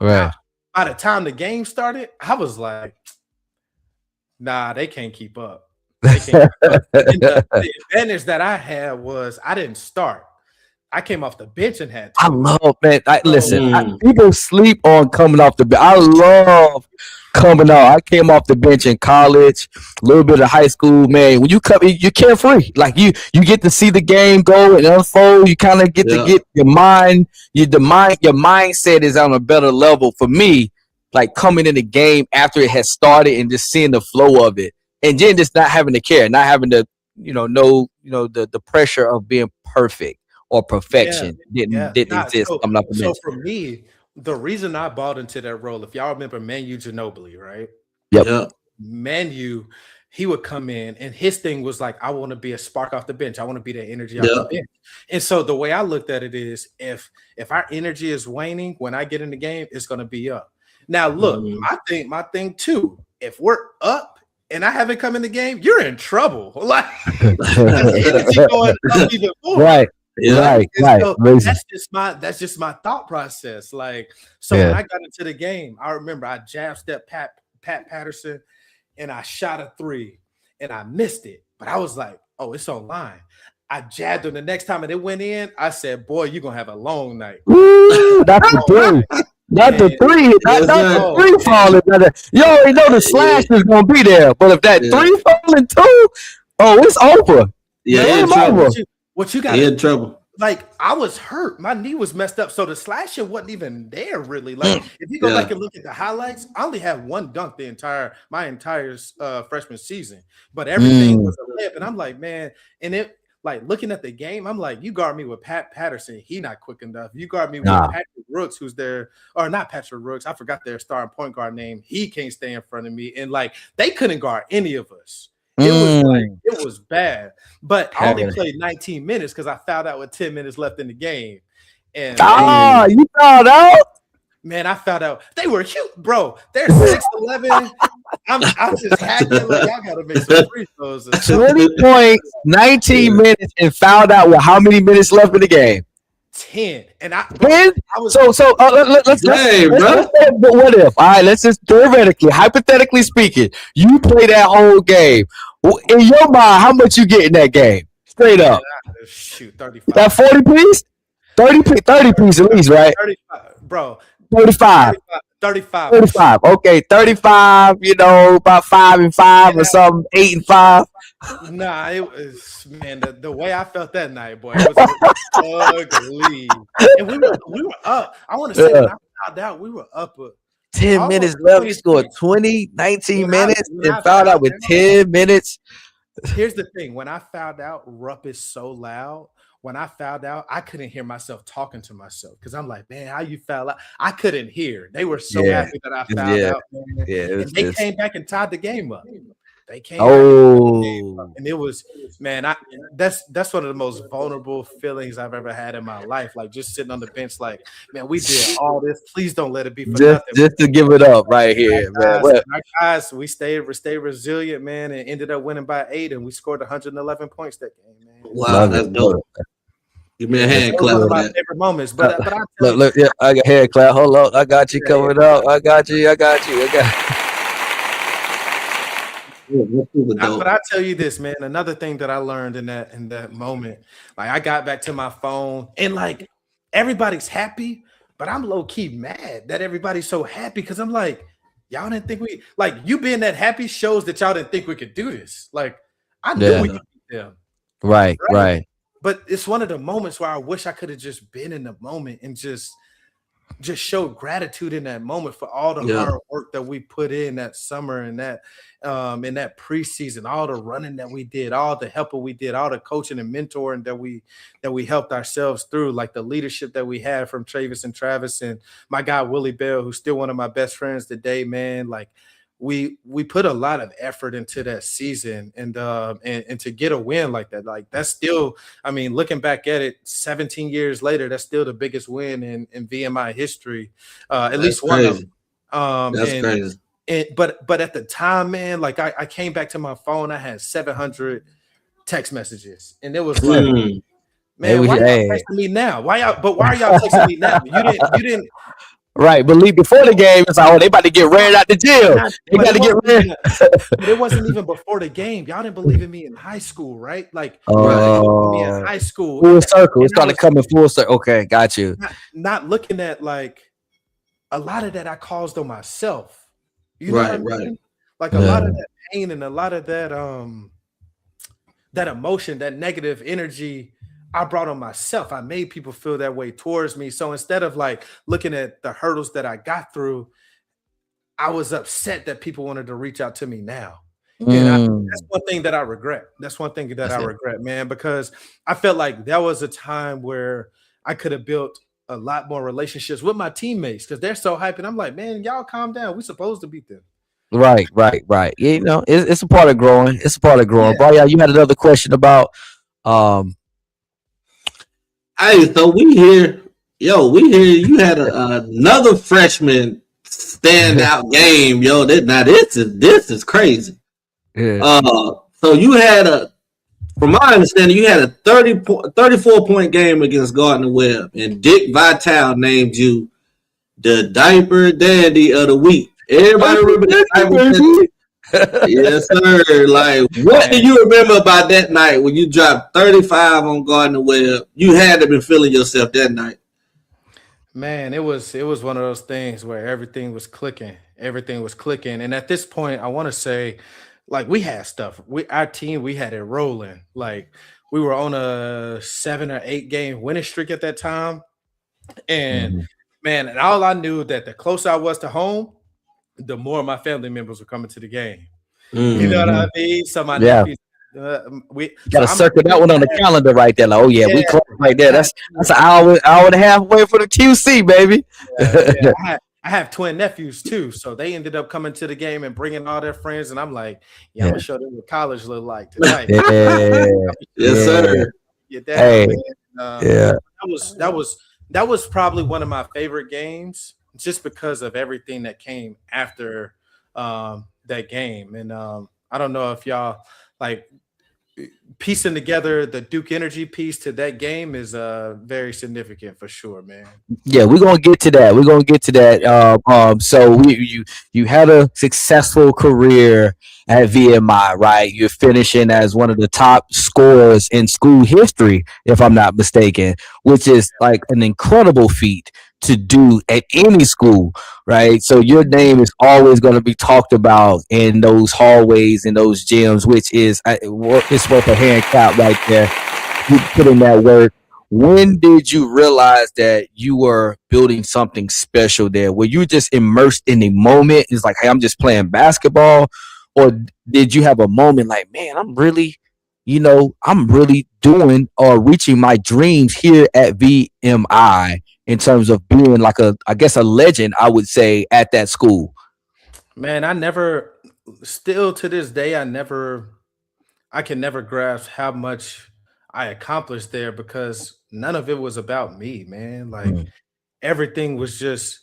Right. By the time the game started, I was like, nah, they can't keep up. They can't keep up. And the advantage that I had was I didn't start. I came off the bench and had. I love, man. Listen, people sleep on coming off the bench. I love coming out. I came off the bench in college, a little bit of high school, man. When you come, you're carefree. Like you get to see the game go and unfold. You kind of get to get your mindset is on a better level for me. Like coming in the game after it has started and just seeing the flow of it, and then just not having to care, not having to, the pressure of being perfect. Or perfection didn't exist coming up. So for me, the reason I bought into that role, if y'all remember Manu Ginobili, right? Yep. Manu, he would come in and his thing was like, I want to be a spark off the bench. I want to be that energy off the bench. And so the way I looked at it is if our energy is waning when I get in the game, it's going to be up. Now, look, my thing too, if we're up and I haven't come in the game, you're in trouble. Like energy going up even more. Right. Yeah, right. So that's just my thought process. Like, so when I got into the game, I remember I jab stepped Pat Patterson and I shot a 3 and I missed it. But I was like, oh, it's online. I jabbed him the next time and it went in. I said, boy, you're gonna have a long night. Ooh, that's the 3. Not the 3, not the 3 falling. You already know the slash is gonna be there, but if that 3 falling too, it's over. Yeah, it's over. What you got? In trouble. Like I was hurt. My knee was messed up, so the slashing wasn't even there really. Like if you go back and look at the highlights, I only had one dunk my entire freshman season, but everything was a layup. And I'm like, man, and it like looking at the game, I'm like, you guard me with Pat Patterson, he not quick enough. You guard me with Patrick Rooks, who's there, or not Patrick Rooks. I forgot their starting point guard name. He can't stay in front of me, and like they couldn't guard any of us. It was bad, but I only played 19 minutes because I fouled out with 10 minutes left in the game. And you fouled out? Man, I found out they were cute, bro. They're 6'11". I'm just happy. Like, y'all gotta make some free throws. 20 points, 19 minutes, and fouled out with how many minutes left in the game? 10. And 10? Let's but what if? All right, let's just hypothetically speaking, you play that whole game. In your mind, how much you get in that game? Straight up. Shoot, 35. That 40 piece? 30 piece at least, right? 35, bro. 35. 35. Okay, 35, about 5 and 5 or something, 8 and 5. Nah, it was, man, the way I felt that night, boy, it was ugly. And we were up. I want to say found out, we were up 10 minutes left. You scored 20, 19 minutes, and found out with 10 minutes. Here's the thing. When I found out Rupp is so loud, when I found out, I couldn't hear myself talking to myself because I'm like, man, how you found out? I couldn't hear. They were so happy that I found out, man. And they came back and tied the game up. They came and it was, man, that's one of the most vulnerable feelings I've ever had in my life. Like just sitting on the bench, like, man, we did all this. Please don't let it be for nothing. Just to give it up right here, man. Our guys, we stayed resilient, man, and ended up winning by 8, and we scored 111 points that game, man. Wow, that's dope. Give me a hand clap. One of my favorite moments, but I look, yeah, I got hand clap. Hold on, I got you covered up. I got you. But I tell you this, man. Another thing that I learned in that moment, like I got back to my phone and like everybody's happy, but I'm low key mad that everybody's so happy because I'm like, y'all didn't think you being that happy shows that y'all didn't think we could do this. Like I knew we could beat them. Right. But it's one of the moments where I wish I could have just been in the moment and just showed gratitude in that moment for all the hard work that we put in that summer and that preseason, all the running that we did, all the helping we did, all the coaching and mentoring that we helped ourselves through, like the leadership that we had from Travis and my guy Willie Bell, who's still one of my best friends today, man. Like we put a lot of effort into that season and to get a win like that, like that's still, I mean, looking back at it 17 years later, that's still the biggest win in VMI history, at least one of them. That's crazy. But at the time, man, like I came back to my phone, I had 700 text messages, and it was like, man, why y'all texting me now? Why are y'all texting me now? You didn't. Right, but before the game, it's like, they about to get ran out the gym. They got to get ran. But it wasn't even before the game. Y'all didn't believe in me in high school, right? Like, me in high school. Full circle. It's starting to come in full circle. Okay, got you. Not looking at, like, a lot of that I caused on myself. You know what I mean? Like, a lot of that pain and a lot of that that emotion, that negative energy, I brought on myself. I made people feel that way towards me. So instead of like looking at the hurdles that I got through, I was upset that people wanted to reach out to me now. And that's one thing that I regret. That's one thing that I regret, man, because I felt like that was a time where I could have built a lot more relationships with my teammates because they're so hyped. And I'm like, man, y'all calm down. We're supposed to beat them. Right. You know, it's a part of growing. Brian, you had another question about Hey, so we hear you had another freshman standout game, yo. This is crazy. Yeah. So you had from my understanding, you had a 34-point game against Gardner Webb, and Dick Vitale named you the diaper dandy of the week. Everybody remember that diaper? Yes, sir. Like, what do you remember about that night when you dropped 35 on Gardner Webb? You had to have been feeling yourself that night. Man, it was one of those things where everything was clicking. And at this point, I want to say, like, we had stuff. Our team, we had it rolling. Like, we were on a 7 or 8 game winning streak at that time. And man, and all I knew that the closer I was to home, the more my family members were coming to the game. You know what I mean? So my nephews, we gotta circle that one on the calendar right there. Like, we close right there. That's an hour and a half away for the QC, baby. I have twin nephews too, so they ended up coming to the game and bringing all their friends. And I'm like, I'm gonna show them what college look like tonight. Yes, sir. That was probably one of my favorite games, just because of everything that came after that game. And I don't know if y'all like piecing together the Duke Energy piece to that game is very significant for sure, man. Yeah, we're gonna get to that. So you had a successful career at VMI, right? You're finishing as one of the top scorers in school history, if I'm not mistaken, which is like an incredible feat to do at any school, right? So your name is always going to be talked about in those hallways and those gyms, which is it's worth a hand clap right there. You put in that work. when did you realize that you were building something special there? Were you just immersed in the moment? It's like, hey, I'm just playing basketball, or did you have a moment like, man, I'm really doing or reaching my dreams here at VMI in terms of being like a legend, I would say, at that school. Man, still to this day, I can never grasp how much I accomplished there because none of it was about me, man. Like Mm. everything was just,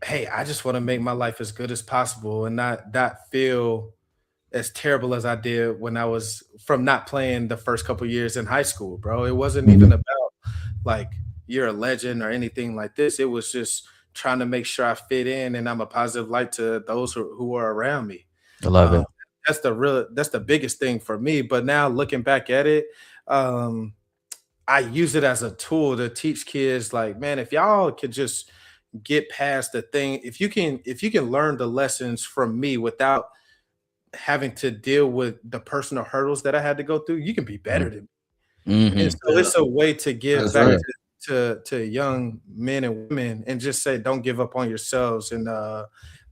hey, I just want to make my life as good as possible and not feel as terrible as I did when I was from not playing the first couple years in high school, bro. It wasn't even Mhm. about like you're a legend or anything like this. It was just trying to make sure I fit in and I'm a positive light to those who are around me. I love Uh, it. that's the biggest thing for me. But now looking back at it, um, I use it as a tool to teach kids like, man, if y'all could just get past the thing, if you can learn the lessons from me without having to deal with the personal hurdles that I had to go through, you can be better than me. And Mm-hmm. so Yeah, it's a way to give that's back right. to young men and women and just say, don't give up on yourselves. And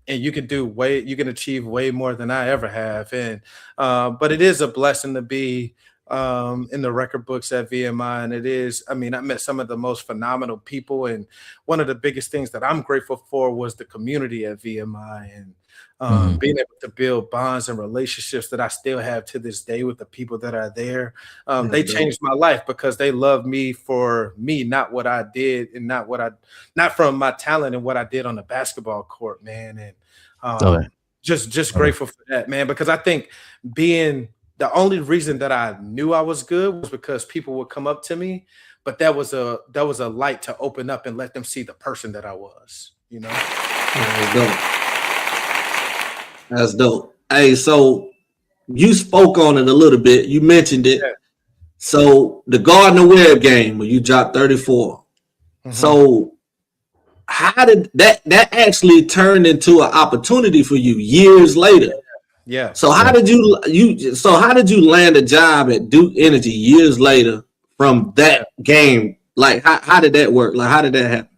you can achieve way more than I ever have. And but it is a blessing to be in the record books at VMI. And it is, I mean, I met some of the most phenomenal people. And one of the biggest things that I'm grateful for was the community at VMI and Mm-hmm. being able to build bonds and relationships that I still have to this day with the people that are there. That's They dope. changed my life because they love me for me, not what I did and not from my talent and what I did on the basketball court, man. And Love it. just Love it. grateful for that, man, because I think being the only reason that I knew I was good was because people would come up to me, but that was a light to open up and let them see the person that I was, you know? That's dope. That's dope. Hey, so you spoke on it a little bit. You mentioned it. Yeah. So the Gardner Webb game where you dropped 34. Mhm. So how did that actually turned into an opportunity for you years later? Yeah. So how Yeah. did how did you land a job at Duke Energy years later from Yeah. that game? Like how did that work? Like how did that happen?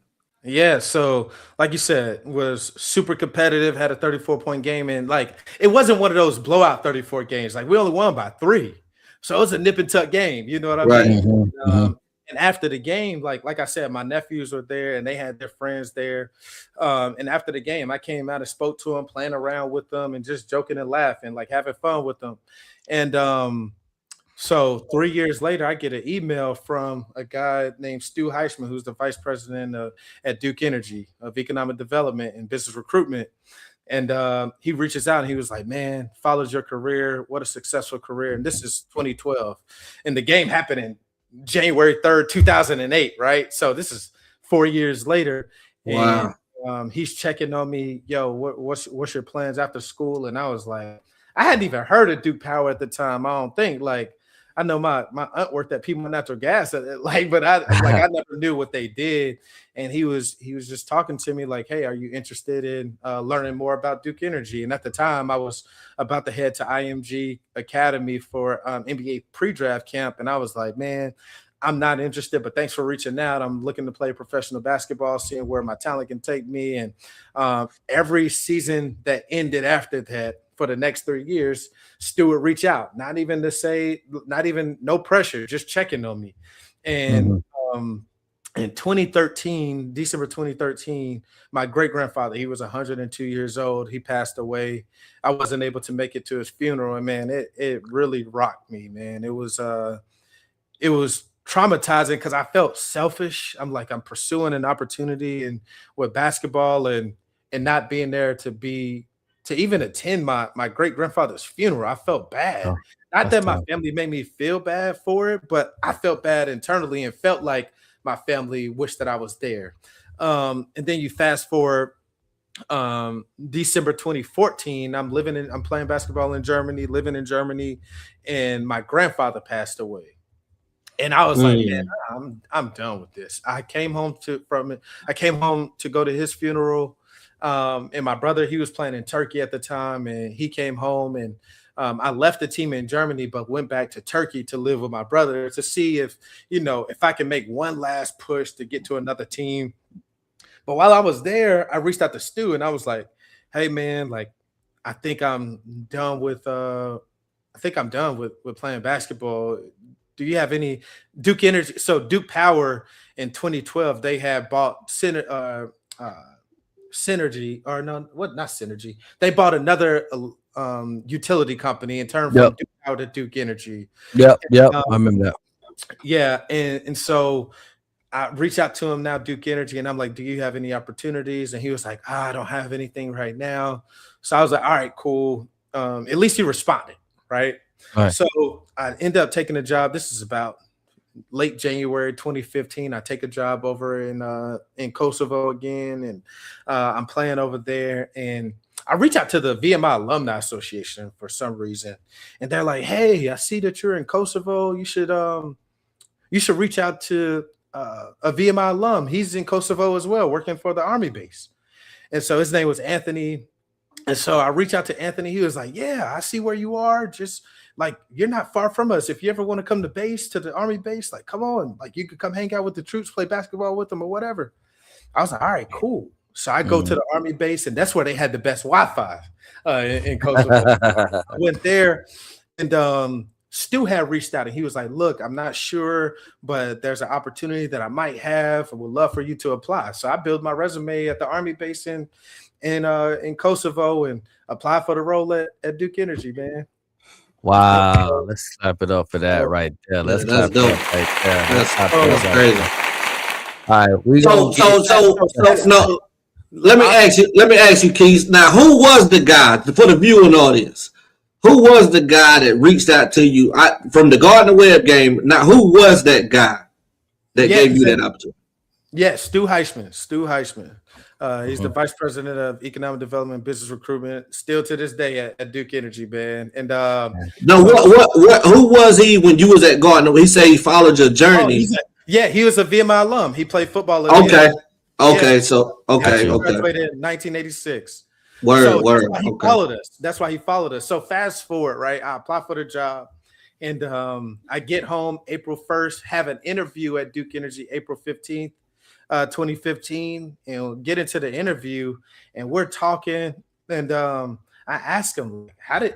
Yeah, so like you said, was super competitive, had a 34-point game, and like it wasn't one of those blowout 34 games. Like we only won by 3. So it was a nip and tuck game, you know what I Right. mean? Mm-hmm. Mm-hmm. And after the game, like I said, my nephews were there and they had their friends there. And after the game, I came out and spoke to them, playing around with them and just joking and laughing, like having fun with them. And so 3 years later, I get an email from a guy named Stu Heisman, who's the vice president at Duke Energy of Economic Development and Business Recruitment. And he reaches out and he was like, man, follows your career. What a successful career. And this is 2012. And the game happened in January 3rd, 2008, right? So this is 4 years later. And Wow. he's checking on me, yo, what's your plans after school? And I was like, I hadn't even heard of Duke Power at the time. I don't think like I know my aunt worked at Piedmont Natural Gas, like, but I never knew what they did. And he was just talking to me like, hey, are you interested in learning more about Duke Energy? And at the time, I was about to head to IMG Academy for NBA pre-draft camp, and I was like, man, I'm not interested, but thanks for reaching out. I'm looking to play professional basketball, seeing where my talent can take me. And every season that ended after that, for the next 3 years, Stu would reach out, not even to say, not even no pressure, just checking on me. And Mm-hmm. um, in 2013, December 2013, my great grandfather, he was 102 years old. He passed away. I wasn't able to make it to his funeral, and man, it really rocked me, man. It was traumatizing because I felt selfish. I'm pursuing an opportunity and with basketball and not being there to even attend my great grandfather's funeral. I felt bad. Oh, Not that's that my tough. family made me feel bad for it, but I felt bad internally and felt like my family wished that I was there. And then you fast forward December 2014, I'm playing basketball in Germany, living in Germany, and my grandfather passed away. And I was like, man, Mm. I'm done with this. I came home to go to his funeral. And my brother, he was playing in Turkey at the time, and he came home and I left the team in Germany, but went back to Turkey to live with my brother to see if I can make one last push to get to another team. But while I was there, I reached out to Stu and I was like, "Hey man, like I think I'm done with playing basketball. Do you have any Duke Energy?" So Duke Power in 2012, they had bought Synergy, or no, what? Not Synergy. They bought another utility company and turned from Duke Power to Duke Energy. Yep. I remember that. Yeah, and so I reached out to him now, Duke Energy, and I'm like, "Do you have any opportunities?" And he was like, "I don't have anything right now." So I was like, "All right, cool." At least he responded, right? So I ended up taking a job. This is about late January 2015. I take a job over in Kosovo again, and I'm playing over there. And I reach out to the VMI Alumni Association for some reason, and they're like, "Hey, I see that you're in Kosovo. You should reach out to a VMI alum. He's in Kosovo as well, working for the Army base." And so his name was Anthony. And so I reached out to Anthony. He was like, "Yeah, I see where you are. Just like, you're not far from us. If you ever want to come to base, to the Army base, like, come on. Like, you could come hang out with the troops, play basketball with them or whatever." I was like, "All right, cool." So I go to the Army base, and that's where they had the best Wi-Fi in Kosovo. I went there, and Stu had reached out, and he was like, "Look, I'm not sure, but there's an opportunity that I might have and would love for you to apply." So I built my resume at the Army base in Kosovo and applied for the role at Duke Energy, man. Wow, let's clap it up for that right there. Let's clap it up right there. That's crazy. All right, no. Let me ask you, Keith. Now, who was the guy for the viewing audience? Who was the guy that reached out to you from the Gardner Webb game? Now, who was that guy that gave you that opportunity? Yeah, Stu Heisman. He's the vice president of economic development and business recruitment, still to this day at Duke Energy, man. And who was he when you was at Gardner? He said he followed your journey. He was a VMI alum. He played football. Okay. He graduated in 1986. Word. He followed us. That's why he followed us. So fast forward, right? I apply for the job, and I get home April 1st, have an interview at Duke Energy April 15th. 2015, and get into the interview, and we're talking, and I asked him, how do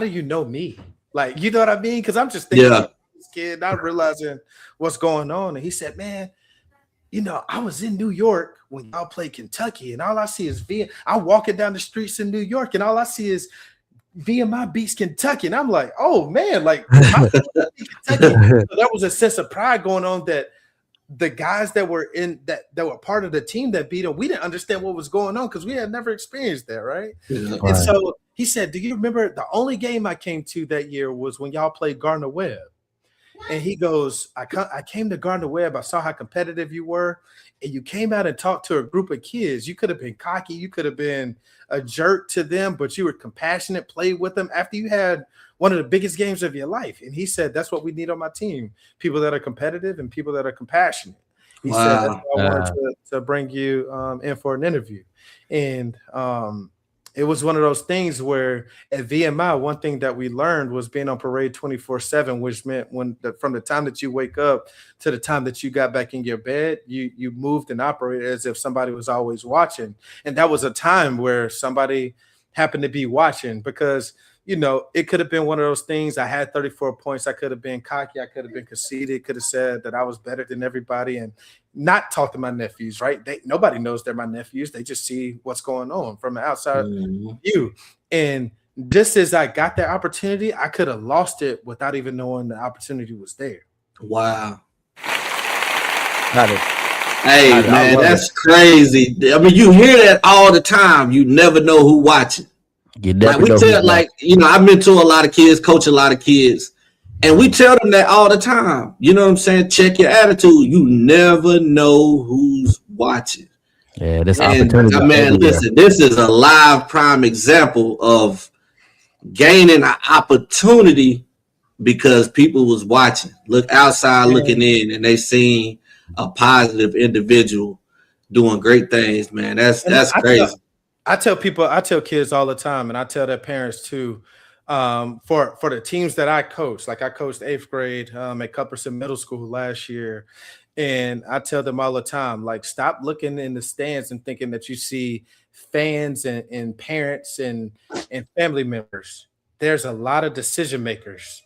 you know me? Like, you know what I mean? Because I'm just thinking, this kid, not realizing what's going on. And he said, "Man, I was in New York when y'all played Kentucky, and all I see is I'm walking down the streets in New York, and all I see is VMI beats Kentucky." And I'm like, "Oh man, like Kentucky." So there was a sense of pride going on that the guys that were were part of the team that beat him, we didn't understand what was going on because we had never experienced that, right? And so he said, "Do you remember the only game I came to that year was when y'all played Gardner Webb?" And he goes, I came to Gardner Webb. I saw how competitive you were, and you came out and talked to a group of kids. You could have been cocky. You could have been a jerk to them, but you were compassionate, played with them after you had one of the biggest games of your life." And he said, "That's what we need on my team, people that are competitive and people that are compassionate." He said, "That's why I wanted to bring you in for an interview." And it was one of those things where at VMI, one thing that we learned was being on parade 24/7, which meant from the time that you wake up to the time that you got back in your bed, you moved and operated as if somebody was always watching. And that was a time where somebody happened to be watching, because it could have been one of those things. I had 34 points. I could have been cocky. I could have been conceited. Could have said that I was better than everybody and not talk to my nephews, right? Nobody knows they're my nephews. They just see what's going on from the outside view. And just as I got that opportunity, I could have lost it without even knowing the opportunity was there. Wow. Got it. Hey, man, that's crazy. I mean, you hear that all the time. You never know who watching. Like we tell, I mentor a lot of kids, coach a lot of kids, and we tell them that all the time. You know what I'm saying? Check your attitude. You never know who's watching. Yeah, this opportunity. Man, listen, this is a live prime example of gaining an opportunity because people was watching. Look outside looking in, and they seen a positive individual doing great things, man. That's crazy. I tell kids all the time, and I tell their parents too, for the teams that I coached. Like I coached 8th grade at Cupperson Middle School last year. And I tell them all the time, like, stop looking in the stands and thinking that you see fans and parents and family members. There's a lot of decision makers.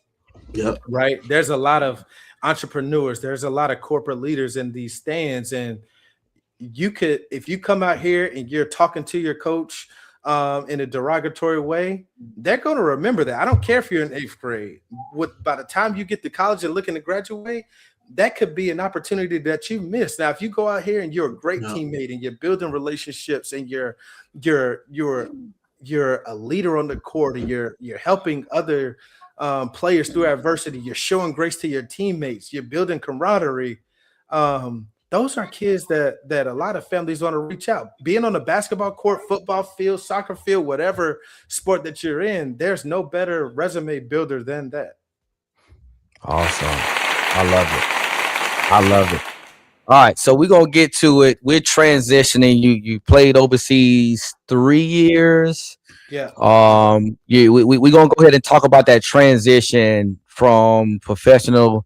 Yep. Right. There's a lot of entrepreneurs. There's a lot of corporate leaders in these stands. And you could, if you come out here and you're talking to your coach in a derogatory way, they're going to remember that. I don't care if you're in 8th grade. By the time you get to college and looking to graduate, that could be an opportunity that you missed. Now, if you go out here and you're a great teammate and you're building relationships and you're a leader on the court and you're helping other players through adversity, you're showing grace to your teammates, you're building camaraderie. Those are kids that a lot of families want to reach out. Being on the basketball court, football field, soccer field, whatever sport that you're in, there's no better resume builder than that. Awesome. I love it. All right, so we're gonna get to it. We're transitioning. You played overseas 3 years. Yeah. We're gonna go ahead and talk about that transition from professional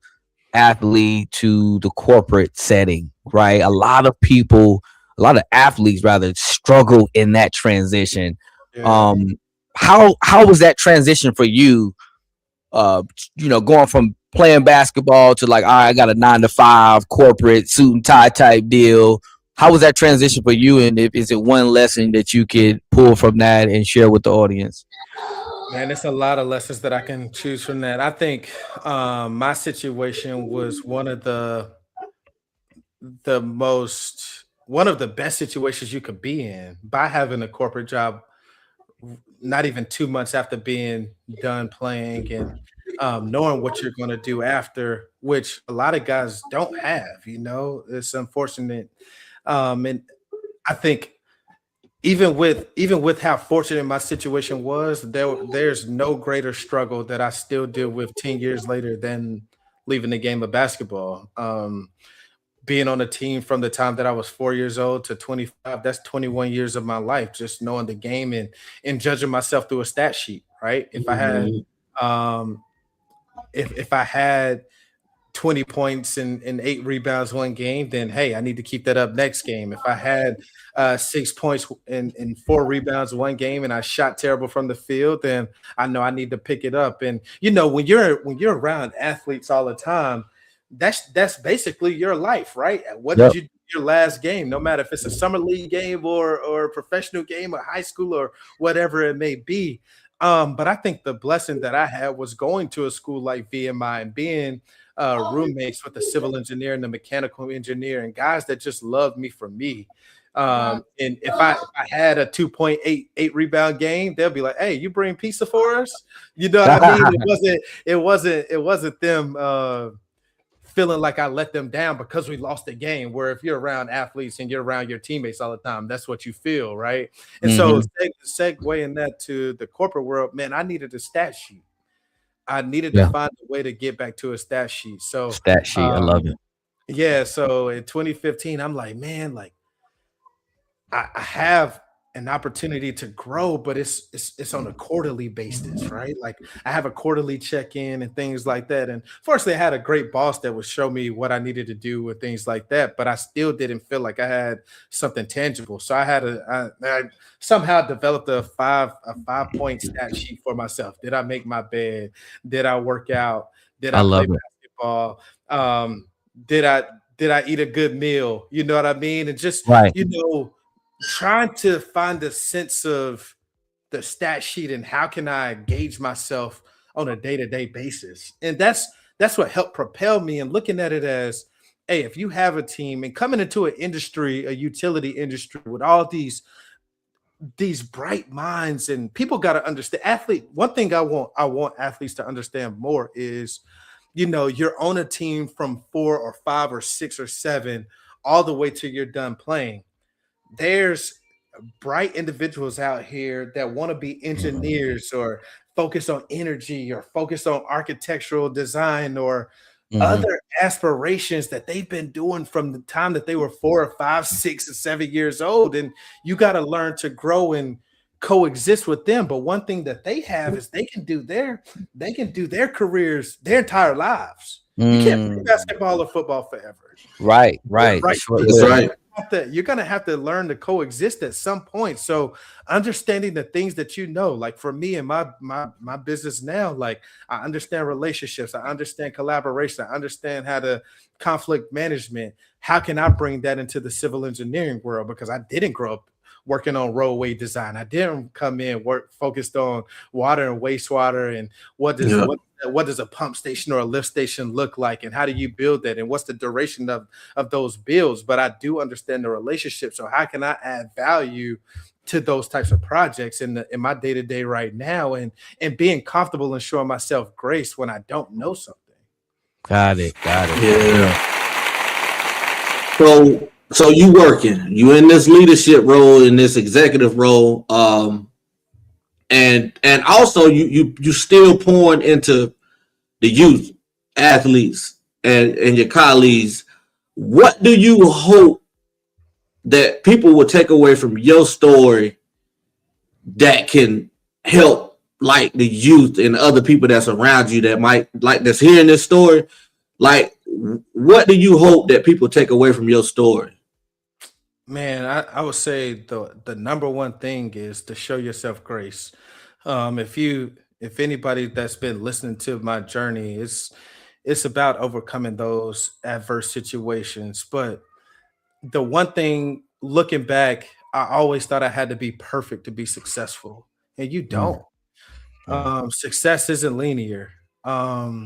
athlete to the corporate setting, right? A lot of athletes rather struggle in that transition. Yeah. How was that transition for you? Going from playing basketball to like, all right, I got a 9-to-5 corporate suit and tie type deal. How was that transition for you? And is it one lesson that you could pull from that and share with the audience? Man, it's a lot of lessons that I can choose from that. I think my situation was one of the best situations you could be in by having a corporate job not even 2 months after being done playing and knowing what you're going to do after, which a lot of guys don't have. It's unfortunate. And I think even with how fortunate my situation was, there's no greater struggle that I still deal with 10 years later than leaving the game of basketball. Being on a team from the time that I was 4 years old to 25, that's 21 years of my life, just knowing the game and judging myself through a stat sheet, right? If I had if I had 20 points and 8 rebounds one game, then hey, I need to keep that up next game. If I had 6 points and 4 rebounds one game and I shot terrible from the field, then I know I need to pick it up. And when you're around athletes all the time, that's basically your life, right? What did you do your last game? No matter if it's a summer league game or a professional game or high school or whatever it may be. But I think the blessing that I had was going to a school like VMI and being roommates with the civil engineer and the mechanical engineer and guys that just loved me for me. And if I had a 2.88 rebound game, they'll be like, "Hey, you bring pizza for us?" You know what I mean? It wasn't them feeling like I let them down because we lost the game. Where if you're around athletes and you're around your teammates all the time, that's what you feel, right? And so segueing that to the corporate world, man, I needed a stat sheet. I needed to find a way to get back to a stat sheet. So stat sheet, I love it. Yeah. So in 2015, I'm like, man, like I have an opportunity to grow, but it's on a quarterly basis, right? Like I have a quarterly check-in and things like that. And fortunately, I had a great boss that would show me what I needed to do with things like that. But I still didn't feel like I had something tangible. So I somehow developed a 5-point stat sheet for myself. Did I make my bed? Did I work out? Did I play basketball? Did I eat a good meal? You know what I mean? And just trying to find a sense of the stat sheet and how can I gauge myself on a day-to-day basis. And that's what helped propel me, and looking at it as, hey, if you have a team and coming into an industry, a utility industry with all these bright minds, and people got to understand one thing I want athletes to understand more is, you're on a team from 4 or 5 or 6 or 7 all the way till you're done playing. There's bright individuals out here that want to be engineers or focus on energy or focus on architectural design or other aspirations that they've been doing from the time that they were 4 or 5, 6 or 7 years old. And you got to learn to grow and coexist with them. But one thing that they have is they can do their careers, their entire lives. You can't play basketball or football forever. Right. That's right. You're gonna have to learn to coexist at some point. So understanding the things that like for me and my business now, like I understand relationships, I understand collaboration, I understand how to conflict management. How can I bring that into the civil engineering world? Because I didn't grow up working on roadway design. I didn't come in focused on water and wastewater and what does a pump station or a lift station look like, and how do you build that, and what's the duration of those builds? But I do understand the relationship. So how can I add value to those types of projects in my day-to-day right now, and being comfortable and showing myself grace when I don't know something. Got it. Yeah. So you working, you in this leadership role, in this executive role, and also you still pouring into the youth athletes and your colleagues. What do you hope that people will take away from your story that can help, like, the youth and other people that's around you that might that's hearing this story? Like, what do you hope that people take away from your story? Man, I would say the number one thing is to show yourself grace. If anybody that's been listening to my journey, it's about overcoming those adverse situations. But the one thing, looking back, I always thought I had to be perfect to be successful, and you don't. Success isn't linear.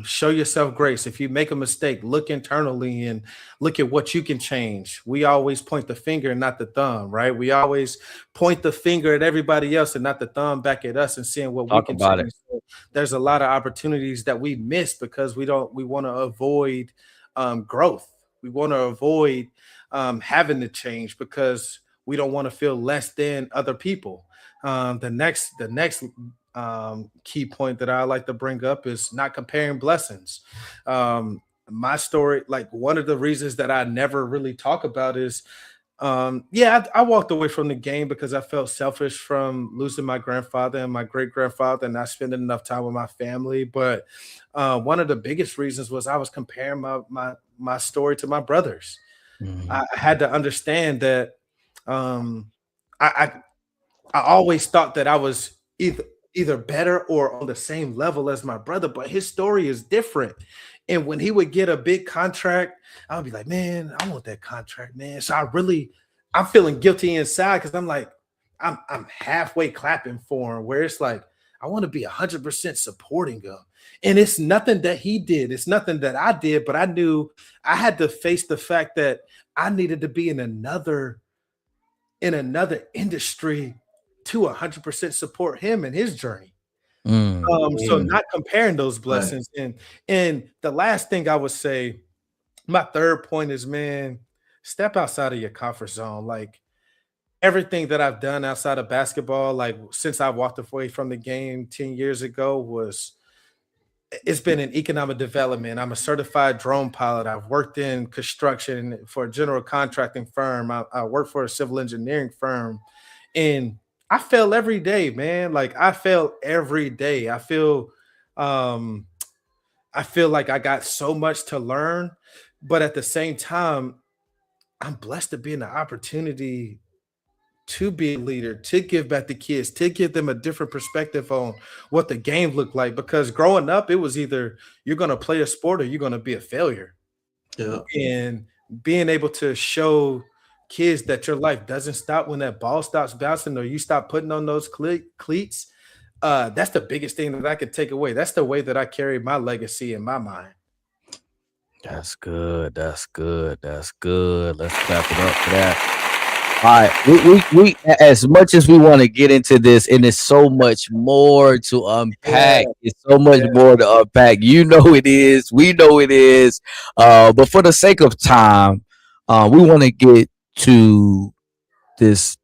Show yourself grace. If you make a mistake, look internally and look at what you can change. We always point the finger and not the thumb, right? We always point the finger at everybody else and not the thumb back at us and seeing what we can change. So there's a lot of opportunities that we miss because we want to avoid growth. We want to avoid having to change because we don't want to feel less than other people. The next key point that I like to bring up is not comparing blessings. My story, like one of the reasons that I never really talk about is, I walked away from the game because I felt selfish from losing my grandfather and my great grandfather and not spending enough time with my family. But one of the biggest reasons was I was comparing my story to my brothers. I had to understand that I always thought that I was either better or on the same level as my brother, but his story is different. And when he would get a big contract, I would be like, man, I want that contract, man. So I'm feeling guilty inside because I'm like, I'm halfway clapping for him, where it's like, I want to be 100% supporting him. And it's nothing that he did. It's nothing that I did, but I knew I had to face the fact that I needed to be in another industry to 100% support him in his journey. So not comparing those blessings. Right. And the last thing I would say, my third point is, man, step outside of your comfort zone. Like everything that I've done outside of basketball, like since I walked away from the game 10 years ago, it's been in economic development. I'm a certified drone pilot. I've worked in construction for a general contracting firm. I work for a civil engineering firm, and I fail every day, man. Like I fail every day. I feel like I got so much to learn, but at the same time, I'm blessed to be in the opportunity to be a leader, to give back to kids, to give them a different perspective on what the game looked like. Because growing up, it was either you're going to play a sport or you're going to be a failure. Yeah. And being able to show kids that your life doesn't stop when that ball stops bouncing or you stop putting on those cleats, that's the biggest thing that I could take away. That's the way that I carry my legacy in my mind. That's good. Let's clap it up for that. All right, we as much as we want to get into this, and there's so much more to unpack. It's so much more to unpack. You know it is. We know it is. But for the sake of time, we want to get to this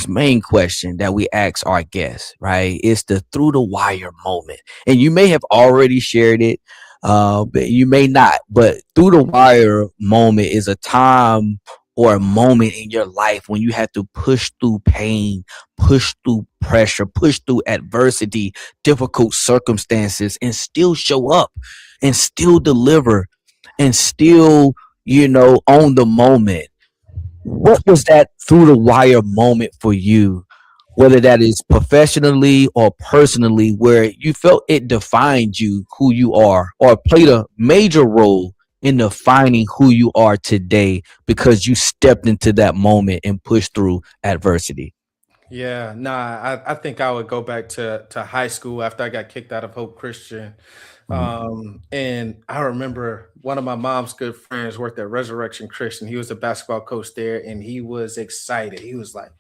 main question that we ask our guests. Right? It's the through the wire moment, and you may have already shared it. But you may not. But through the wire moment is a time or a moment in your life when you had to push through pain, push through pressure, push through adversity, difficult circumstances, and still show up and still deliver and still, own the moment? What was that through the wire moment for you, whether that is professionally or personally, where you felt it defined you, who you are, or played a major role in defining who you are today because you stepped into that moment and pushed through adversity? Yeah, nah, I think I would go back to high school after I got kicked out of Hope Christian. And I remember one of my mom's good friends worked at Resurrection Christian. He was a basketball coach there, and he was excited. He was like,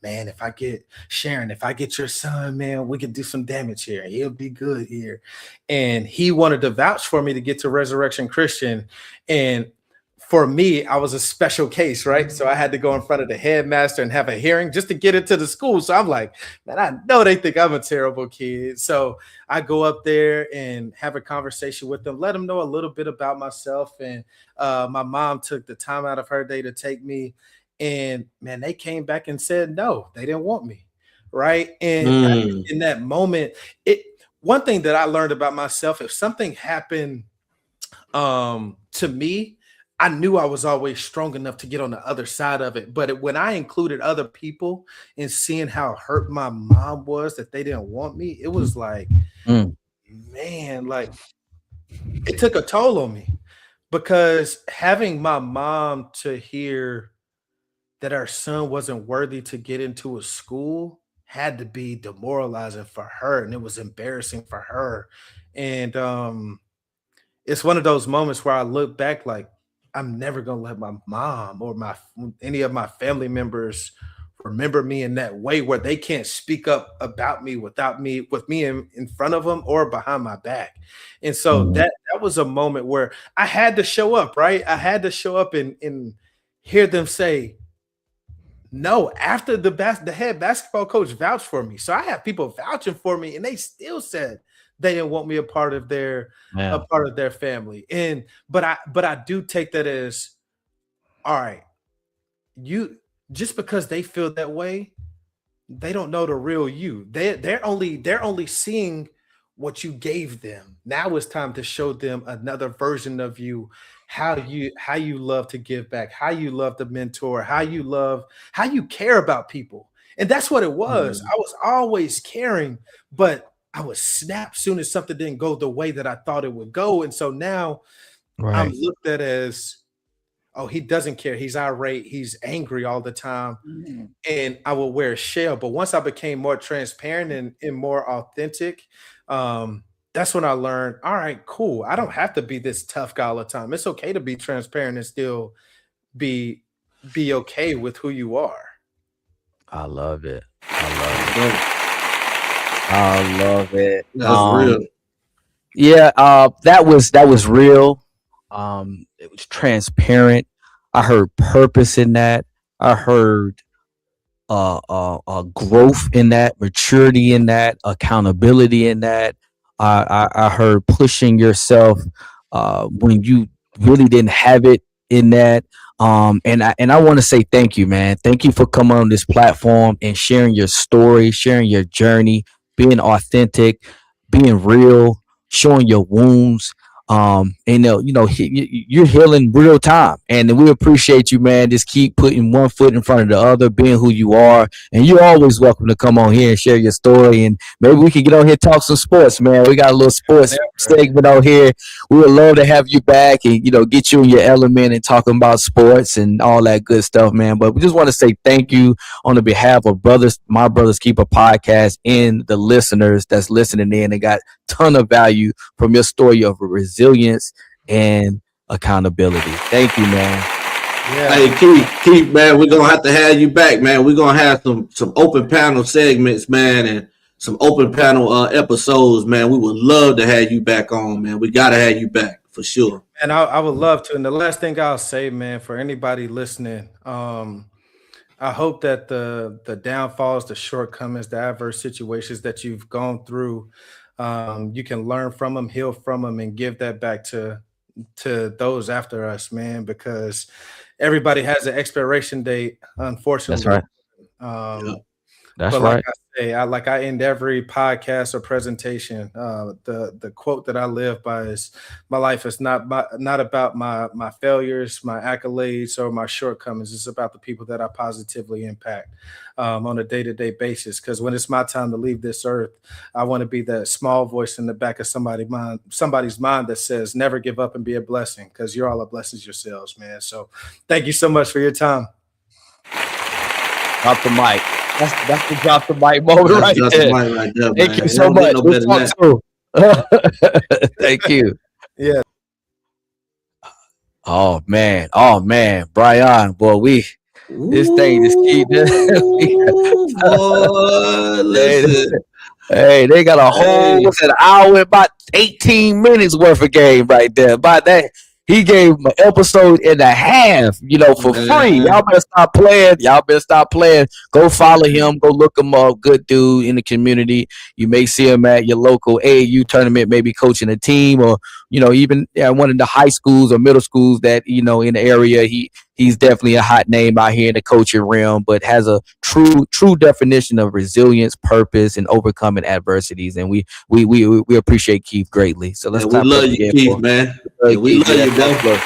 "Man, if I get Sharon, if I get your son, man, we can do some damage here. He'll be good here." And he wanted to vouch for me to get to Resurrection Christian. And for me, I was a special case, right? So I had to go in front of the headmaster and have a hearing just to get into the school. So I'm like, man, I know they think I'm a terrible kid. So I go up there and have a conversation with them, let them know a little bit about myself. And my mom took the time out of her day to take me. And man, they came back and said, no, they didn't want me. Right. And in that moment, one thing that I learned about myself, if something happened to me, I knew I was always strong enough to get on the other side of it. But when I included other people and seeing how hurt my mom was that they didn't want me, it was like, man, like it took a toll on me, because having my mom to hear that our son wasn't worthy to get into a school had to be demoralizing for her. And it was embarrassing for her. And it's one of those moments where I look back like, I'm never gonna let my mom or any of my family members remember me in that way, where they can't speak up about me with me in front of them or behind my back. And so that was a moment where I had to show up, right? I had to show up and hear them say no after the head basketball coach vouched for me. So I have people vouching for me, and they still said they didn't want me a part of their family. And but I do take that as, all right, you, just because they feel that way, they don't know the real you. They're only seeing what you gave them. Now it's time to show them another version of you, how you love to give back, how you love to mentor, how you care about people. And that's what it was. I was always caring, but I would snap soon as something didn't go the way that I thought it would go. And so now I'm looked at as, oh, he doesn't care. He's irate. He's angry all the time. And I will wear a shell. But once I became more transparent and more authentic, that's when I learned, all right, cool. I don't have to be this tough guy all the time. It's okay to be transparent and still be okay with who you are. I love it. I love it. That's real. Yeah, that was real. It was transparent. I heard purpose in that. I heard growth in that, maturity in that, accountability in that. I heard pushing yourself when you really didn't have it in that. And I want to say thank you, man. Thank you for coming on this platform and sharing your story, sharing your journey, being authentic, being real, showing your wounds. And you're healing real time, and we appreciate you, man. Just keep putting one foot in front of the other, being who you are, and you're always welcome to come on here and share your story. And maybe we can get on here and talk some sports, man. We got a little sports segment on here. We would love to have you back and get you in your element and talking about sports and all that good stuff, man. But we just want to say thank you on the behalf of My Brothers Keeper podcast and the listeners that's listening in and got a ton of value from your story of resilience and accountability. Thank you, man. Yeah. Hey, Keith, man, we're gonna have to have you back, man. We're gonna have some open panel segments, man, and some open panel episodes, man. We would love to have you back on, man. We gotta have you back for sure. And I would love to. And the last thing I'll say, man, for anybody listening, I hope that the downfalls, the shortcomings, the adverse situations that you've gone through, you can learn from them, heal from them, and give that back to to those after us, man, because everybody has an expiration date, unfortunately. That's right. That's but right. like I say, I end every podcast or presentation. The quote that I live by is, "My life is not about my failures, my accolades, or my shortcomings. It's about the people that I positively impact on a day-to-day basis. Because when it's my time to leave this earth, I want to be that small voice in the back of somebody's mind that says, never give up and be a blessing, because you're all a blessing yourselves, man. So thank you so much for your time." Drop the mic. That's the drop the mic moment right there. The mic right there, Thank man. you so much. We'll talk soon. Thank you. Yeah. Oh man, Brian, boy, this thing just keep boy, listen. Hey, they got a whole an hour, about 18 minutes worth of game right there. By that, he gave an episode and a half, for free. Y'all better stop playing. Go follow him. Go look him up. Good dude in the community. You may see him at your local AAU tournament, maybe coaching a team, or even one of the high schools or middle schools that in the area. He's definitely a hot name out here in the coaching realm, but has a true definition of resilience, purpose, and overcoming adversities. And we appreciate Keith greatly. So let's we love you, Keith, man. We love you, bro.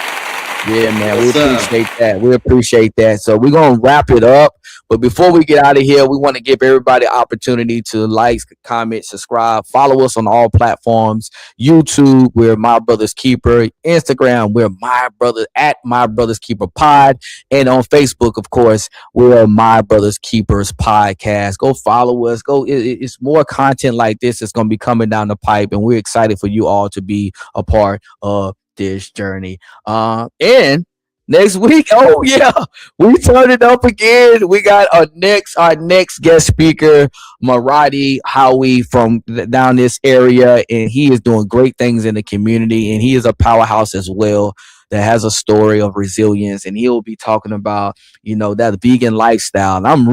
Yeah, man, we appreciate that. We appreciate that. So we're gonna wrap it up. But before we get out of here, we want to give everybody opportunity to like, comment, subscribe, follow us on all platforms. YouTube, we're My Brother's Keeper. Instagram, we're My Brother's Keeper Pod. And on Facebook, of course, we're My Brother's Keepers Podcast. Go follow us. It's more content like this that's going to be coming down the pipe, and we're excited for you all to be a part of this journey. And next week, we turn it up again. We got our next guest speaker, Maradi Howie from down this area, and he is doing great things in the community, and he is a powerhouse as well that has a story of resilience, and he'll be talking about that vegan lifestyle. And I'm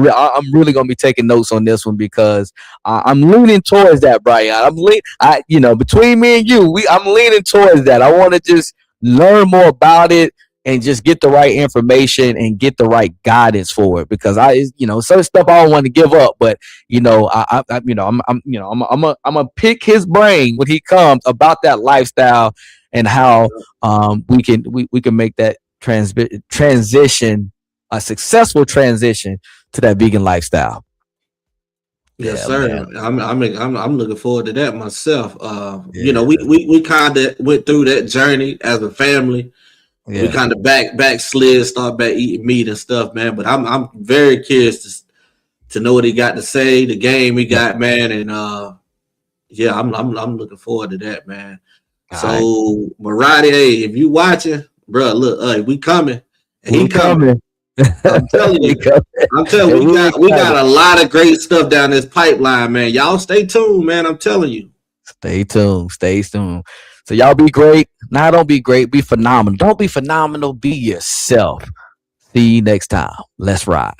really gonna be taking notes on this one, because I'm leaning towards that, Brian. Between me and you, I'm leaning towards that. I want to just learn more about it and just get the right information and get the right guidance for it, because certain stuff I don't want to give up, but I'm gonna pick his brain when he comes about that lifestyle and how we can make that transition, a successful transition to that vegan lifestyle. Yes, sir. I'm looking forward to that myself. We kind of went through that journey as a family. Yeah. We kind of backslid, start back eating meat and stuff, man. But I'm very curious to know what he got to say, the game he got, man, and I'm looking forward to that, man. All so right. Maradi, hey, if you watching, bro, look, we coming. And he coming. I'm telling you, we got a lot of great stuff down this pipeline, man. Y'all stay tuned, man. I'm telling you. Stay tuned. So y'all be great. Now don't be great. Be phenomenal. Don't be phenomenal. Be yourself. See you next time. Let's ride.